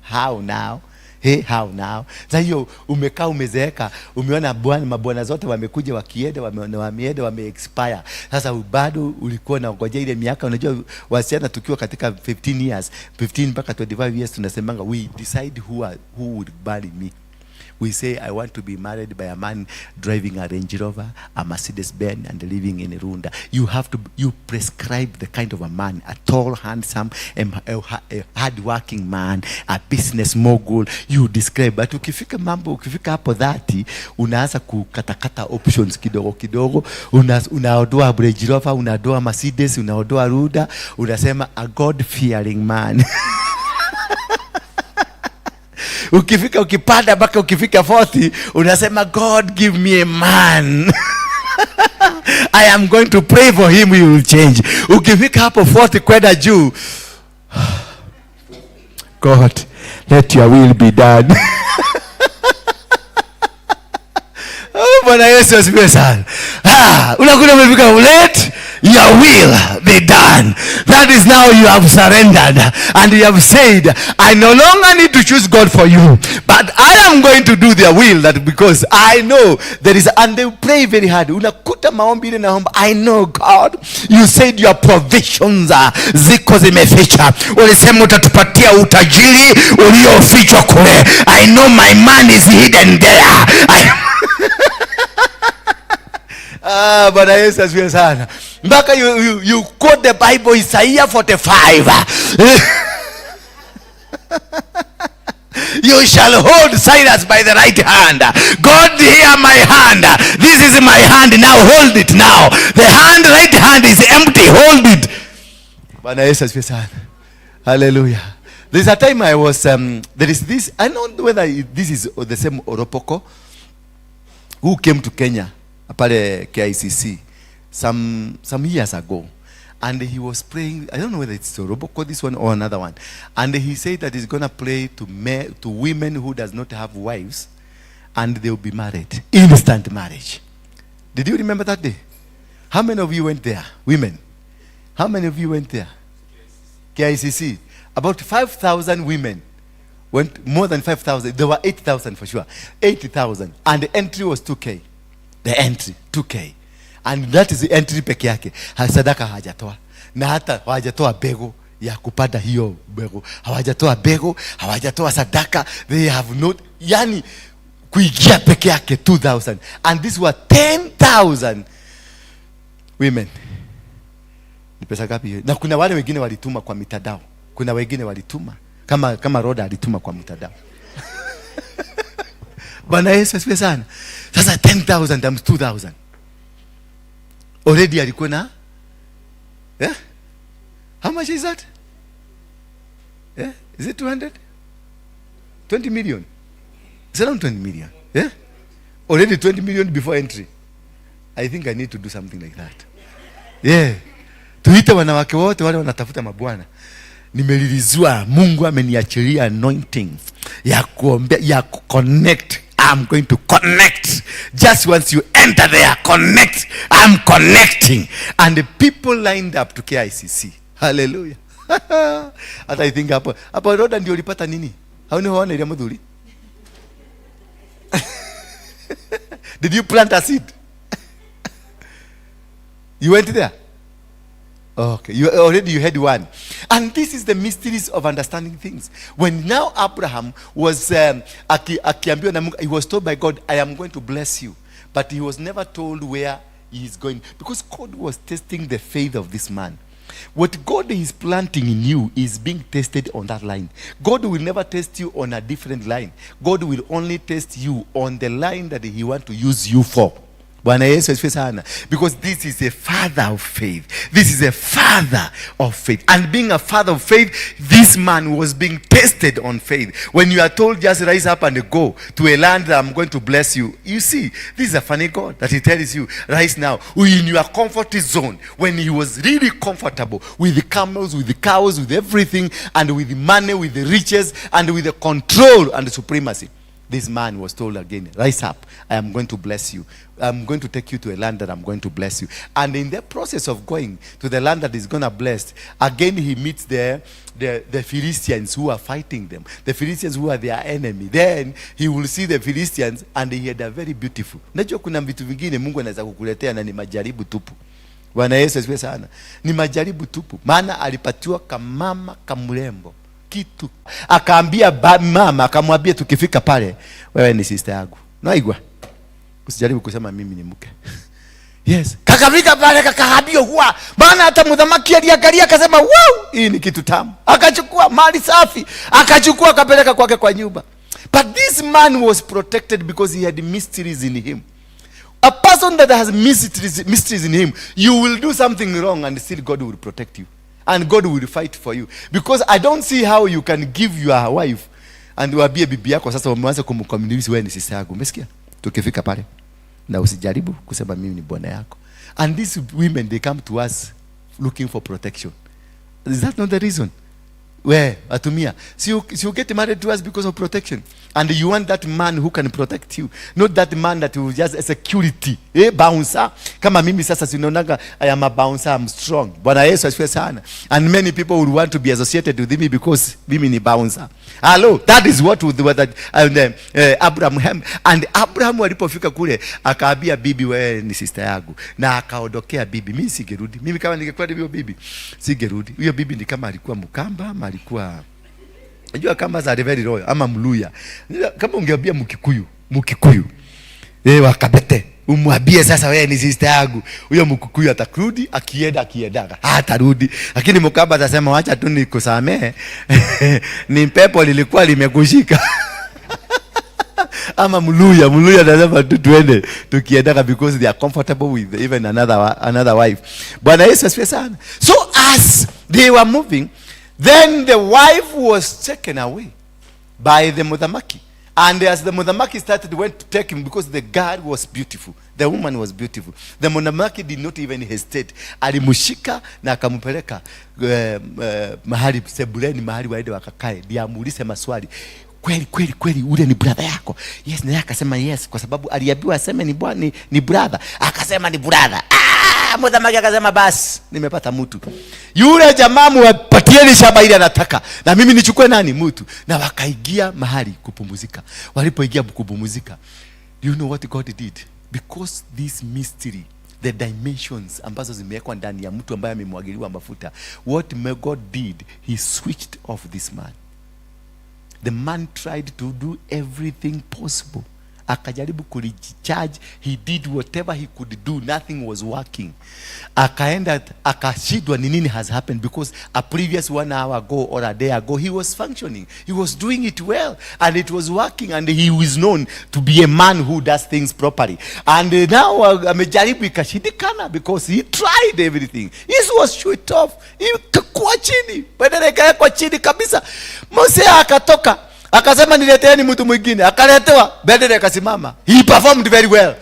Hey, how now? Sasa hiyo umekaa umezeeka, umeona mabwana zote wamekuja wakienda, wame expire. Sasa bado ulikuwa na ngoja ile miaka. Unajua wasichana tukiwa katika 15 years, 15 mpaka 25 years tunasemanga we decide who would marry me. We say, I want to be married by a man driving a Range Rover, a Mercedes-Benz, and living in Runda. You prescribe the kind of a man, a tall, handsome, a hard-working man, a business mogul. You describe. But ukifika hapo 30, unaanza kukatakata options kidogo. Unaodoa Range Rover, unaodoa Mercedes, unaodoa Runda, unasema a God-fearing man. Ukipanda mpaka ukifika 40, unasema God give me a man. I am going to pray for him, he will change. Ukifika hapo 40 kwenda juu, God, let your will be done. Bwana Yesu asifiwe sana. Unakuta umefika, let your will be done. That is now you have surrendered and you have said, I no longer need to choose God for you, but I am going to do their will, that because I know there is, and they pray very hard. Unakuta maombi ile naomba, I know God, you said your provisions ziko zimeficha. Ulisema utatupatia utajiri uliofichwa kule. I know my man is hidden there. Bwana Yesu asifiwe sana. Mpaka you quote the Bible, Isaiah 45. You shall hold Cyrus by the right hand. God, hear my hand. This is my hand, now hold it now. The right hand is empty, hold it. Bwana Yesu asifiwe sana. Hallelujah. There's a time I was, there is this, I don't know whether this is the same Oropoko who came to Kenya, apale KICC, some years ago. And he was praying, I don't know whether it's Oropoko, this one or another one. And he said that he's going to pray to women who does not have wives, and they will be married. Instant marriage. Did you remember that day? How many of you went there? Women. How many of you went there? KICC. About 5,000 women went, more than 5,000. There were 8,000 for sure. 80,000. And the entry was 2K. The entry, 2K. And that is the entry peke yake. Sadaka hawajatoa. Na hata hawajatoa bego ya kupanda hiyo bego. Hawajatoa bego, hawajatoa sadaka. They have not, yani kuingia peke yake 2,000. And these were 10,000 women. Ni pesa gapi? Na kuna wale wengine walituma kwa mitandao. Kuna wengine walituma kama Roda alituma kwa mtandao. Bwana Yesu asifiwe sana. Sasa 10,000 times 2,000. Already alikuwa na how much is that? Is it 200? 20 million. It's around 20 million. Already 20 million before entry. I think I need to do something like that. Tuite wanawake wote wale wanatafuta mabwana. Nimelilizwa, Mungu ameniachilia anointing ya kuombea, ya connect. I'm going to connect. Just once you enter there, connect. I'm connecting. And the people lined up to KICC. Hallelujah. And I think hapo Roda ndio ulipata nini? Hauni hoona ile mudhuri? Did you plant a seed? You went there? Okay, you had one. And this is the mysteries of understanding things. When now Abraham was akiambiwa na Mungu, he was told by God, I am going to bless you. But he was never told where he is going. Because God was testing the faith of this man. What God is planting in you is being tested on that line. God will never test you on a different line. God will only test you on the line that he wants to use you for. Bwana Yesu asifiwe sana. Because this is a father of faith. This is a father of faith. And being a father of faith, this man was being tested on faith. When you are told just rise up and go to a land that I'm going to bless you, you see, this is a funny God that he tells you right now, in your comfort zone, when he was really comfortable with the camels, with the cows, with everything, and with the money, with the riches, and with the control and the supremacy. This man was told again, rise up, I am going to bless you. I'm going to take you to a land that I'm going to bless you. And in the process of going to the land that is going to bless, again he meets the Philistines who are fighting them. The Philistines who are their enemy. Then he will see the Philistines and he had a very beautiful. Najua kuna vitu vingine Mungu anaweza kukuletea na ni majaribu tupu. Bwana Yesu asifiwe sana. Ni majaribu tupu. Maana alipatiwa kamama kamrembo. Kitu. Akaambia mama, akamwambia tukifika pale, wewe ni sister yangu. Naigwa. Usijaribu kusema mimi ni mke. Yes. Kakafika pale kakahabio huwa. Maana hata mdhamaki aliangalia akasema, "Wow, hii ni kitu tamu." Akachukua mali safi, akachukua akapeleka kwake kwa nyumba. But this man was protected because he had mysteries in him. A person that has mysteries in him, you will do something wrong and still God will protect you. And God will fight for you. Because I don't see how you can give your wife and wabie bibi yako sasa umeanza kumkommunice wewe ni sister yako. Umesikia? Tukifika pale na usijaribu kusema mimi ni bwana yako. And these women, they come to us looking for protection. Is that not the reason? Where atumia, so you get married to us because of protection, and you want that man who can protect you, not that man that will just a security bouncer. Kama mimi sasa sinaonaga I am a bouncer, I'm strong. Bwana Yesu asifiwe sana. And many people would want to be associated with me because mimi ni bouncer. Hello, that is what Abraham. And Abraham alipofika kule akaambia bibi, wewe ni sister yangu, na akaondokea bibi. Mimi sigerudi. Mimi kama ningekuwa hiyo bibi sigerudi. Huyo bibi ni kama alikuwa Mkamba ama alikuwa, unajua kama za very royal ama Mluya. Kama ungeambia Mkikuyu wakabete, umwambie sasa wewe ni sister yangu, huyo Mkikuyu atakurudi, akienda hatarudi. Lakini Mkamba atasema wacha tu nikusamee ni pepo lilikuwa limekushika. Ama Mluya anasema tuende tukiendaka because they are comfortable with even another wife. Bwana Yesu asifiwe sana. So as they were moving, then the wife was taken away by the Mudhamaki. And as the Mudhamaki went to take him, because the girl was beautiful, the woman was beautiful, the Mudhamaki did not even hesitate. Alimushika na akampeleka mahali sebuleni, mahali waende wakakae, ndio amuulize maswali. Kweli ule ni brother yako? Yes. Na akasema yes, kwa sababu aliambiwa aseme ni brother. Akasema ni brother. Mudhamaki akasema basi nimepata mtu. Yule jamaa mwapatieni shamba ile anataka, na mimi nichukue nani mtu. Na wakaingia mahali kupumzika. Walipoingia kupumzika, do you know what God did? Because this mystery, the dimensions ambazo zimewekwa ndani ya mtu ambaye amemwagiliwa mafuta, what God did, he switched off this man. The man tried to do everything possible. Akajaribu kulicharge, he did whatever he could do, nothing was working. Akaenda akashidwa ni nini has happened, because a previous 1 hour ago or a day ago he was functioning, he was doing it well, and it was working, and he was known to be a man who does things properly. And now amejaribu ikashindikana because he tried everything. He was shut off. Ikakuwa chini, badala ikawekwa chini kabisa. Mose akatoka akasema nileteeni mtu mwingine, akaletewa, badala akasimama. He performed very well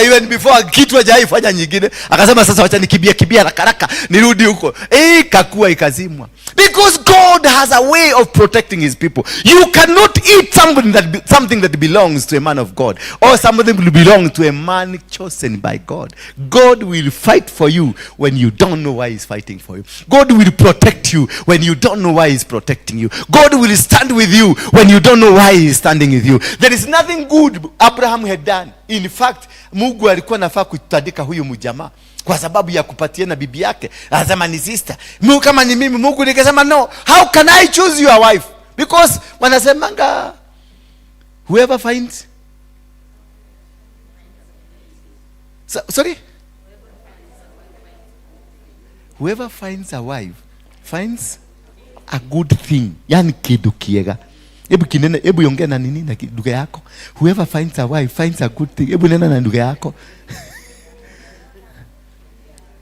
even before kitu hajaifanya nyingine. Akasema sasa wacha nikimbia haraka nirudi huko. Kakua ikazimwa. Because God has a way of protecting his people. You cannot eat something that belongs to a man of God, or something that belongs to a man chosen by God. God will fight for you when you don't know why he's fighting for you. God will protect you when you don't know why he's protecting you. God will stand with you when you don't know why he's standing with you. There is nothing good Abraham had done. In fact, Mungu alikuwa nafaa kutandika huyu mjamaa kwa sababu ya kupatiana bibi yake. Anasema ni sister. Mungu kama ni mimi, Mungu nikasema no. How can I choose your wife? Because wanasemanga whoever finds whoever finds a wife finds a good thing. Yani kidu kiega. Ebu yongea na nini na lugha yako. Whoever finds a wife finds a good thing. Ebu nena na lugha yako.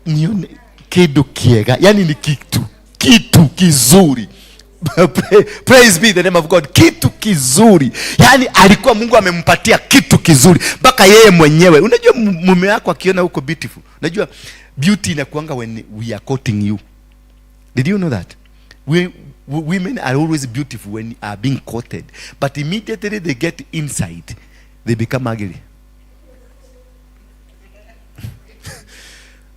Nione kidu kiega. Yani ni kitu kizuri. Praise be the name of God. Kitu kizuri. Yani alikuwa Mungu amempatia kitu kizuri mpaka yeye mwenyewe. Unajua mume wako akiona uko beautiful. Unajua beauty inakuanga when we are courting you. Did you know that? Women are always beautiful when are being courted, but immediately they get inside, they become ugly.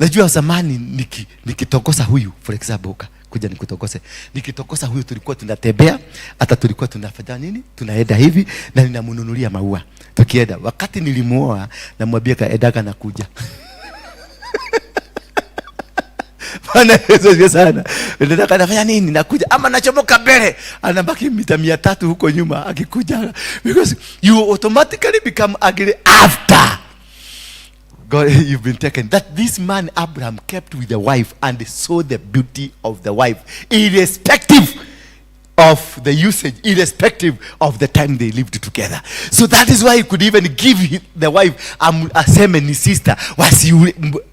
Najua zamani nikitokosa huyu, for example, kuja nikutokose. Nikitokosa huyu tulikuwa tunatembea, hata tulikuwa tunafanya nini? Tunaenda hivi na ninamununulia maua. Tukienda, wakati nilimuoa namwambia kaedaga na kuja. Bwana Yesu sana. Nataka nafanya nini? Nakuja ama nachomoka mbele. Anabaki mita 300 huko nyuma akikuja. Because you automatically become ugly after God, you've been taken. That this man Abraham kept with the wife and saw the beauty of the wife, irrespective of the usage, irrespective of the time they lived together. So that is why he could even give the wife aseme ni sister.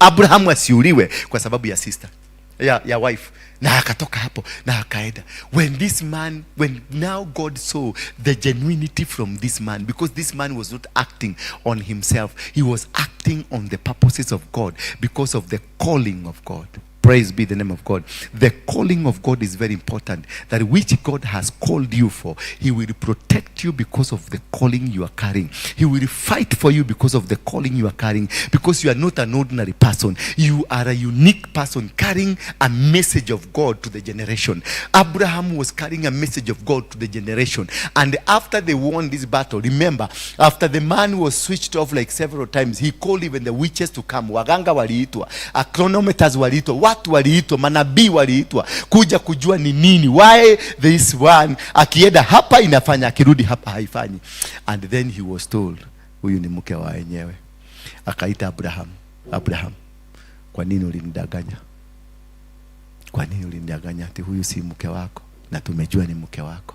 Abraham wasiuliwe kwa sababu ya sister, ya wife. Na akatoka hapo na akaenda. When now God saw the genuinity from this man, because this man was not acting on himself, he was acting on the purposes of God because of the calling of God. Praise be the name of God. The calling of God is very important. That which God has called you for, he will protect you because of the calling you are carrying. He will fight for you because of the calling you are carrying. Because you are not an ordinary person. You are a unique person carrying a message of God to the generation. Abraham was carrying a message of God to the generation. And after they won this battle, remember, after the man was switched off like several times, he called even the witches to come. Waganga waliitwa, chronometers waliitwa, watu waliitwa, manabii waliitwa kuja kujua ni nini, why this one akienda hapa inafanya, akirudi hapa haifanyi. And then he was told, huyu ni mke wa wenyewe. Akaita Abraham, kwa nini ulinidanganya? Kwa nini ulinidanganya ati huyu si mke wako na tumejua ni mke wako?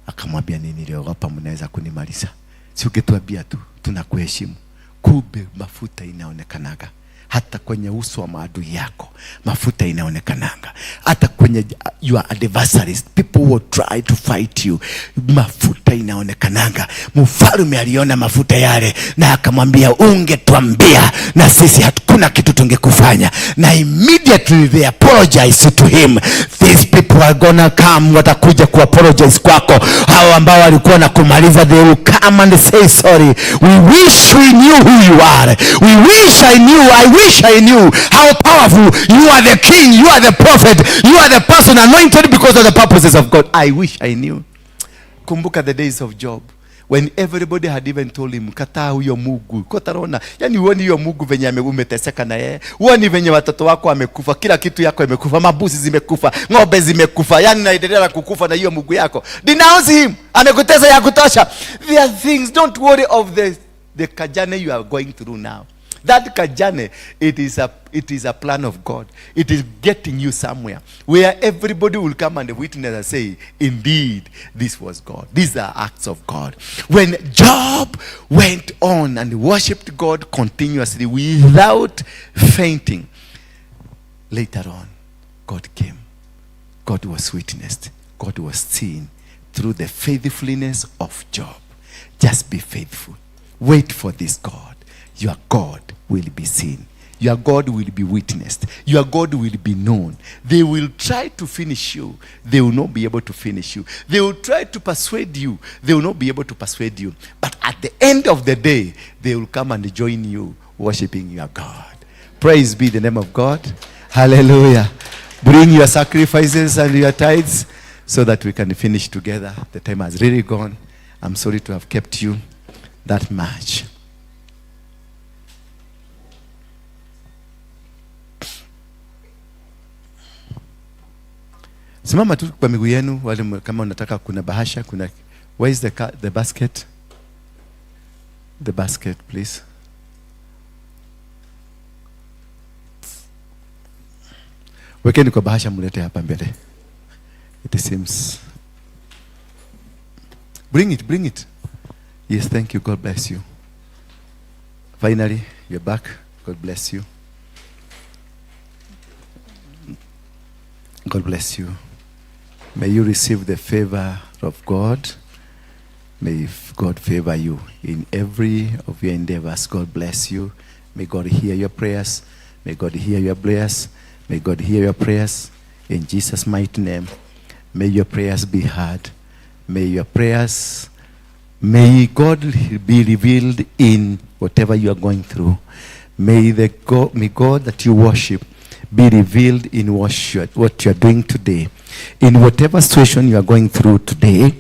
Akamwambia, nini niliogopa mnaweza kunimaliza? Si ungetuambia tu, tunakuheshimu. Kumbe mafuta inaonekanaga hata kwenye uso wa maadui yako. Mafuta inaonekananga hata kwenye your adversaries, people who try to fight you. Mafuta inaonekananga. Mfalme aliona mafuta yale na akamwambia, ungetuambia na sisi hakuna kitu tungekufanya. Na immediately they apologize to him. These people are gonna come, watakuja ku apologize kwako. Hao ambao walikuwa na kumaliza, they will come and say sorry. We wish we knew who you are. I wish I knew how powerful you are, the king, you are the prophet, you are the person anointed because of the purposes of God. I wish I knew. Kumbuka the days of Job, when everybody had even told him, kataa huyo Mungu. Kotarona, yani uoni huyo Mungu venye umeteseka na yeye. Uoni venye watoto wako wamekufa, kila kitu yako imekufa, mabuzi zimekufa, ng'ombe zimekufa, yani naendelea kukufa na hiyo Mungu yako. Denounce him. Amekutesa ya kutosha. There are things, don't worry of the kajane you are going through now. That kajane, it is a plan of God. It is getting you somewhere where everybody will come and witness and say, indeed, this was God. These are acts of God. When Job went on and worshipped God continuously without fainting, later on, God came. God was witnessed. God was seen through the faithfulness of Job. Just be faithful. Wait for this God. Your God will be seen. Your God will be witnessed. Your God will be known. They will try to finish you. They will not be able to finish you. They will try to persuade you. They will not be able to persuade you. But at the end of the day, they will come and join you worshiping your God. Praise be the name of God. Hallelujah. Bring your sacrifices and your tithes so that we can finish together. The time has really gone. I'm sorry to have kept you that much. Simama tu kwa miguu yenu, wale kama unataka, kuna bahasha, kuna, where is the basket? The basket, please. Wekeni kwa bahasha mlete hapa mbele. It seems. Bring it. Yes, thank you. God bless you. Finally, you're back. God bless you. God bless you. May you receive the favor of God. May God favor you in every of your endeavors. God bless you. May God hear your prayers. May God hear your prayers. May God hear your prayers. In Jesus' mighty name. May your prayers be heard. May God be revealed in whatever you are going through. May God that you worship be revealed in what you are doing today. In whatever situation you are going through today,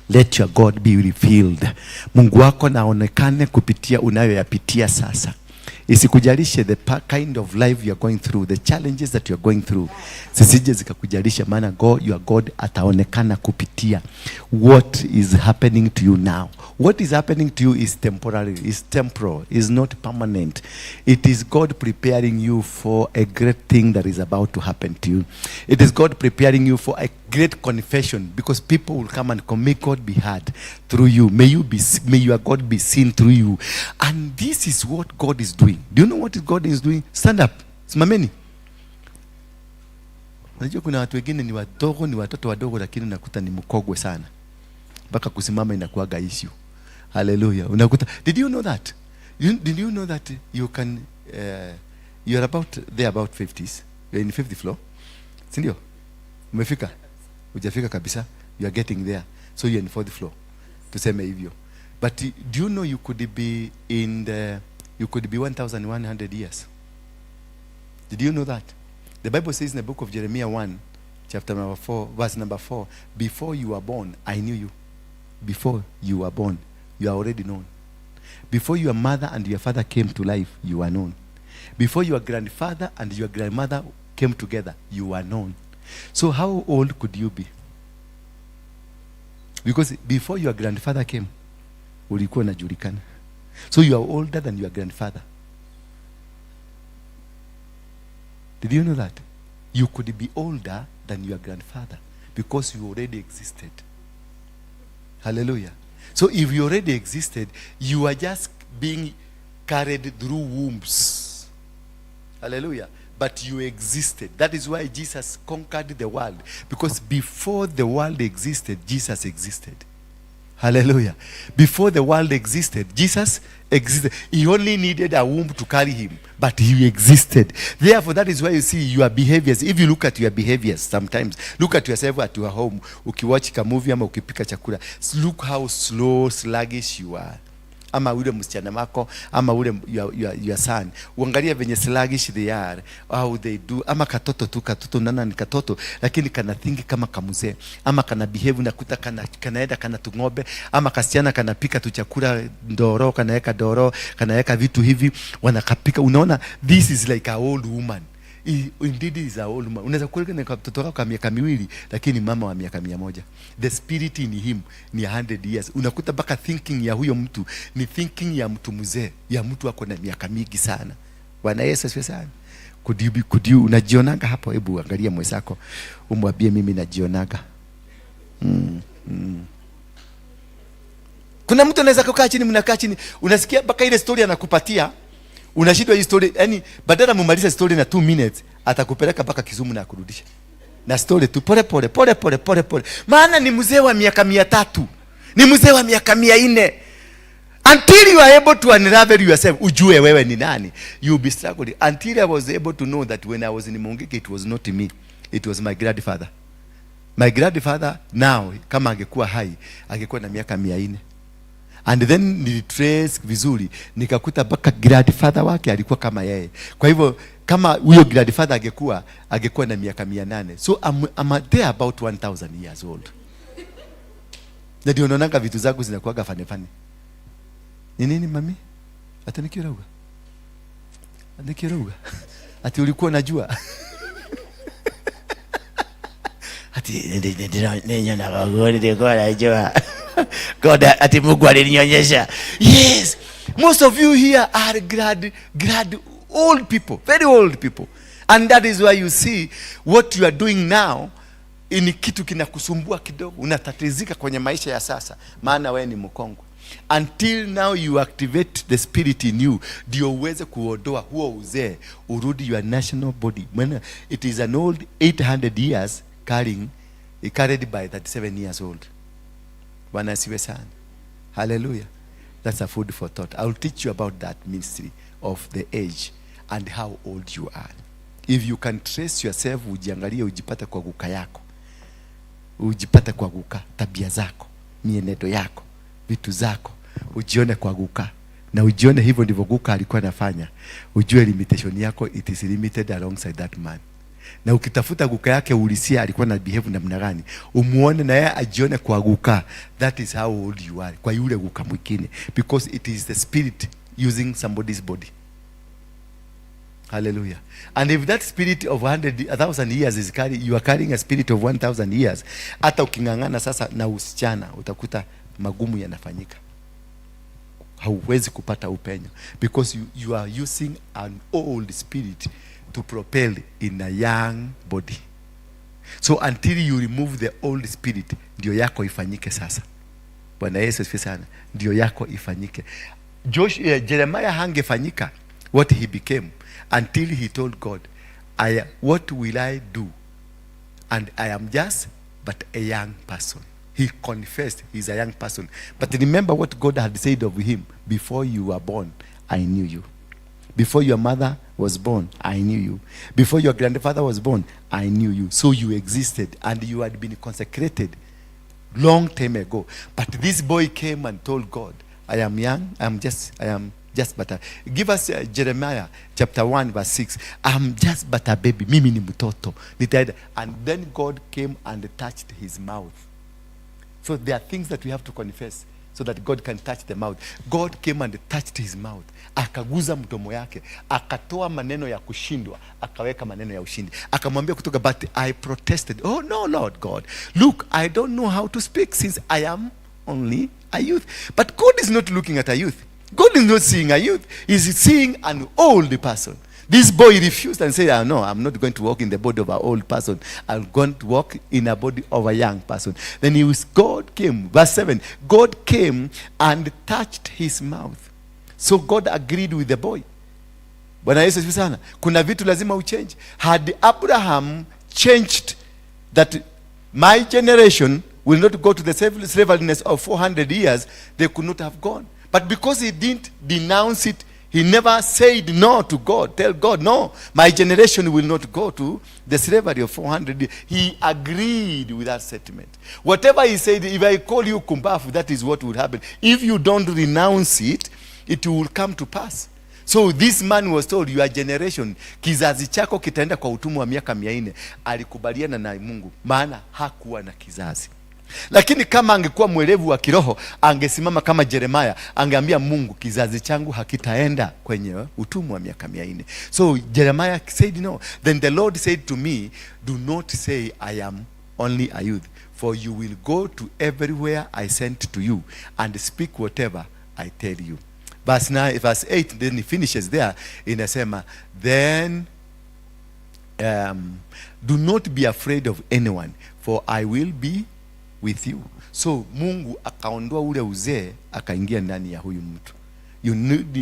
let your God be revealed. Mungu wako naonekane kupitia unayoyapitia sasa. Isikujalishe the kind of life you are going through, the challenges that you are going through. Sisije zikakujalisha, maana your God ataonekana kupitia what is happening to you now. What is happening to you is temporary, is temporal, is not permanent. It is God preparing you for a great thing that is about to happen to you. It is God preparing you for a great confession, because people will come and come. May God be heard through you. May your God be seen through you. And this is what God is doing. Do you know what God is doing? Stand up. Simameni. Unajua kuna watu wengine ni wadogo, ni watoto wadogo, lakini unakuta ni mkogwe sana. Mpaka kusimama inakuwaga issue. Hallelujah. Unakuta, did you know that? Did you know that you can you are about 50s. You are in 50th floor. Si ndio? Umefika? Hujafika kabisa. You are getting there. So you are in 4th floor. Tuseme hivyo. But do you know you could be 1100 years? Did you know that? The Bible says in the book of Jeremiah 1, chapter number 4, verse number 4, before you were born, I knew you. Before you were born, you are already known. Before your mother and your father came to life, you are known. Before your grandfather and your grandmother came together, you are known. So how old could you be? Because before your grandfather came, ulikuwa unajulikana. So you are older than your grandfather. Did you know that? You could be older than your grandfather because you already existed. Hallelujah. So if you already existed, you are just being carried through wombs. Hallelujah. But you existed. That is why Jesus conquered the world. Because before the world existed, Jesus existed. Hallelujah. Before the world existed, Jesus existed. He only needed a womb to carry him, but he existed. Therefore, that is why you see your behaviors. If you look at your behaviors sometimes, look at yourself at your home. Ukiwatch a movie ama ukipika chakula, look how slow, sluggish you are. Ama ule msichana wako, ama ule your son. Uangalia venye sluggish they are, how they do. Ama katoto nana ni katoto, lakini kana thingi kama kamuzee. Ama kana behave nakuta kanaenda kana tungobe. Ama kasichana kanapika tu chakula ndoro, kanaeka doro, kanaeka vitu hivi, wanakapika. Unaona, this is like a old woman. Indeed is a old man. Unaweza kuelekea na mtoto wako kwa miaka 2, lakini mama wa miaka 100. The spirit in him ni 100 years. Unakuta baka thinking ya huyo mtu ni thinking ya mtu mzee, ya mtu wako na miaka mingi sana. Bwana Yesu asifiwe sana. Could you unajionaga hapo? Hebu angalia mwenzako umwambie mimi najionaga. Kuna mtu anaweza kukaa chini, mnakaa chini, unasikia baka ile story anakupatia. Unashindwa hii story, yani badala mumaliza story na 2 minutes, atakupeleka mpaka Kisumu na akurudisha. Na story tu pole. Maana ni mzee wa miaka 300. Ni mzee wa miaka 400. Until you are able to unravel yourself, ujue wewe ni nani. You will be struggling. Until I was able to know that when I was in Mongeke, it was not me. It was my grandfather. My grandfather now, kama angekuwa hai, angekuwa na miaka 400. And then nilitrace vizuri, nikakuta baka grandfather wake alikuwa kama yeye. Kwa hivyo kama huyo grandfather angekuwa na miaka 800. So I'm there about 1000 years old. Na ndio unaona vitu zangu zinakuwa fane. Ni nini mami? Ati nikiroga. Ati ulikuwa unajua. Ati ndio na wagoni ndio najua. God ati Mungu alinionyesha. Yes. Most of you here are glad old people, very old people. And that is why you see what you are doing now ni kitu kinakusumbua kidogo, unatatizika kwenye maisha ya sasa, maana wewe ni mkongwe. Until now you activate the spirit in you, ndio uweze kuondoa huo uzee, urudi your national body. When it is an old 800 years carried by 37 years old. Bwana asiwe sana. Hallelujah. That's a food for thought. I will teach you about that mystery of the age and how old you are. If you can trace yourself, ujiangalie, ujipata kwa guka yako, ujipata kwa guka tabia zako, mienendo yako, vitu zako, ujione kwa guka, na ujione hivyo ndivyo guka alikuwa anafanya, ujue limitation yako, it is limited alongside that man. Na ukitafuta guka yake ulisia alikuwa na behave namna gani, umuone na yeye ajione kwa guka. That is how old you are, kwa yule guka mwingine, because it is the spirit using somebody's body. Hallelujah. And if that spirit of 1,000 years is you are carrying a spirit of 1,000 years, hata ukingangana sasa na usichana utakuta magumu yanafanyika, hauwezi kupata upenyo, because you are using an old spirit to propel in a young body. So until you remove the old spirit, ndio yako ifanyike sasa. Bwana Yesu asifiwe sana. Ndio yako ifanyike. Jeremiah hangefanyika what he became until he told God, what will I do? And I am just but a young person. He confessed he's a young person. But remember what God had said of him: before you were born, I knew you. Before your mother was born, I knew you. Before your grandfather was born, I knew you. So you existed and you had been consecrated long time ago. But this boy came and told God, I am young, I am just but a, give us Jeremiah chapter 1 verse 6. I'm just but a baby, mimi ni mtoto. And then God came and touched his mouth. So there are things that we have to confess so that God can touch the mouth. God came and touched his mouth, akaguza mdomo yake, akatoa maneno ya kushindwa, akaweka maneno ya ushindi. Akamwambia kutoka, but I protested, oh no Lord God, look, I don't know how to speak since I am only a youth. But God is not looking at a youth. God is not seeing a youth. He's seeing an old person. This boy refused and said, no, I'm not going to walk in the body of an old person. I'm going to walk in a body of a young person. Then God came, verse 7, God came and touched his mouth. So God agreed with the boy. Bwana Yesu asifiwe sana. Kuna vitu lazima uchange. Had Abraham changed that my generation will not go to the slaveliness of 400 years, they could not have gone. But because he didn't denounce it, he never said no to God. Tell God, no, my generation will not go to the slavery of 400 years. He agreed with that statement. Whatever he said, if I call you kumbafu, that is what will happen. If you don't renounce it, it will come to pass. So this man was told, your generation, kizazi chako kitaenda kwa utumwa wa miaka 400. Alikubaliana na Mungu, maana hakuwa na kizazi. Lakini kama angekuwa mwelevu wa kiroho, angesimama kama Jeremiah, angeambia Mungu, kizazi changu hakitaenda kwenye utumwa wa miaka 400. So Jeremiah said no. Then the Lord said to me, do not say I am only a youth, for you will go to everywhere I sent to you and speak whatever I tell you. Verse 8, then he finishes there, inasema, then do not be afraid of anyone, for I will be with you. So Mungu akaondoa ule uzee, akaingia ndani ya huyu mtu.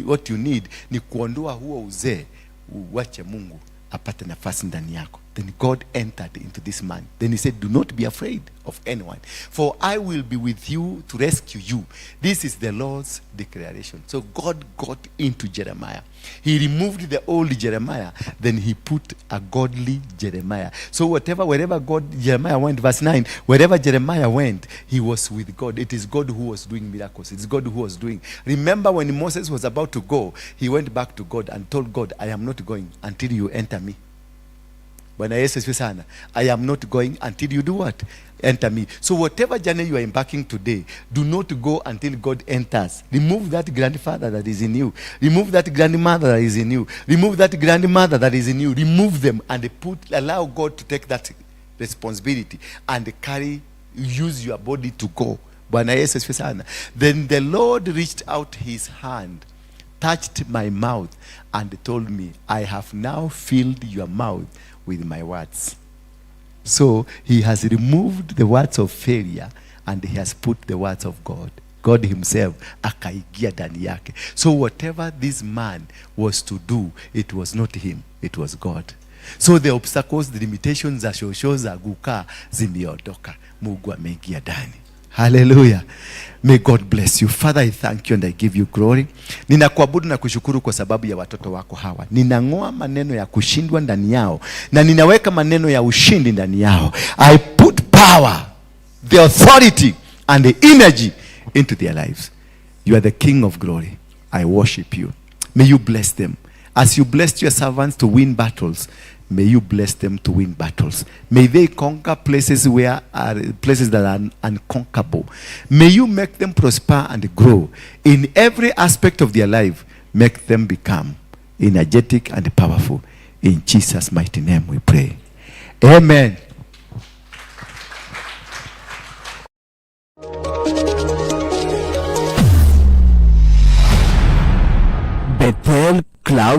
What you need ni kuondoa huo uzee, uwache Mungu apate nafasi ndani yako. Then God entered into this man. Then he said, do not be afraid of anyone, for I will be with you to rescue you. This is the Lord's declaration. So God got into Jeremiah. He removed the old Jeremiah, then he put a godly Jeremiah. So wherever Jeremiah went, verse 9, wherever Jeremiah went, he was with God. It is God who was doing miracles. It's God who was doing. Remember when Moses was about to go, he went back to God and told God, I am not going until you enter me. Bwana Yesu asifiwe sana. I am not going until you do what? Enter me. So whatever journey you are embarking today, do not go until God enters. Remove that grandfather that is in you. Remove that grandmother that is in you. Remove that grandmother that is in you. Remove them and allow God to take that responsibility and use your body to go. Bwana Yesu asifiwe sana. Then the Lord reached out his hand, touched my mouth and told me, I have now filled your mouth with my words. So he has removed the words of failure and he has put the words of God. God himself akaigia ndani yake. So whatever this man was to do, it was not him, it was God. So the obstacles, the limitations za shosho za guka zimeondoka. Mungu ameingia ndani. Hallelujah. May God bless you. Father, I thank you and I give you glory. Ninakuabudu na kushukuru kwa sababu ya watoto wako hawa. Ninang'oa maneno ya kushindwa ndani yao na ninaweka maneno ya ushindi ndani yao. I put power, the authority and the energy into their lives. You are the King of glory. I worship you. May you bless them. As you blessed your servants to win battles, may you bless them to win battles. May they conquer places places that are unconquerable. May you make them prosper and grow. In every aspect of their life, make them become energetic and powerful. In Jesus' mighty name we pray. Amen.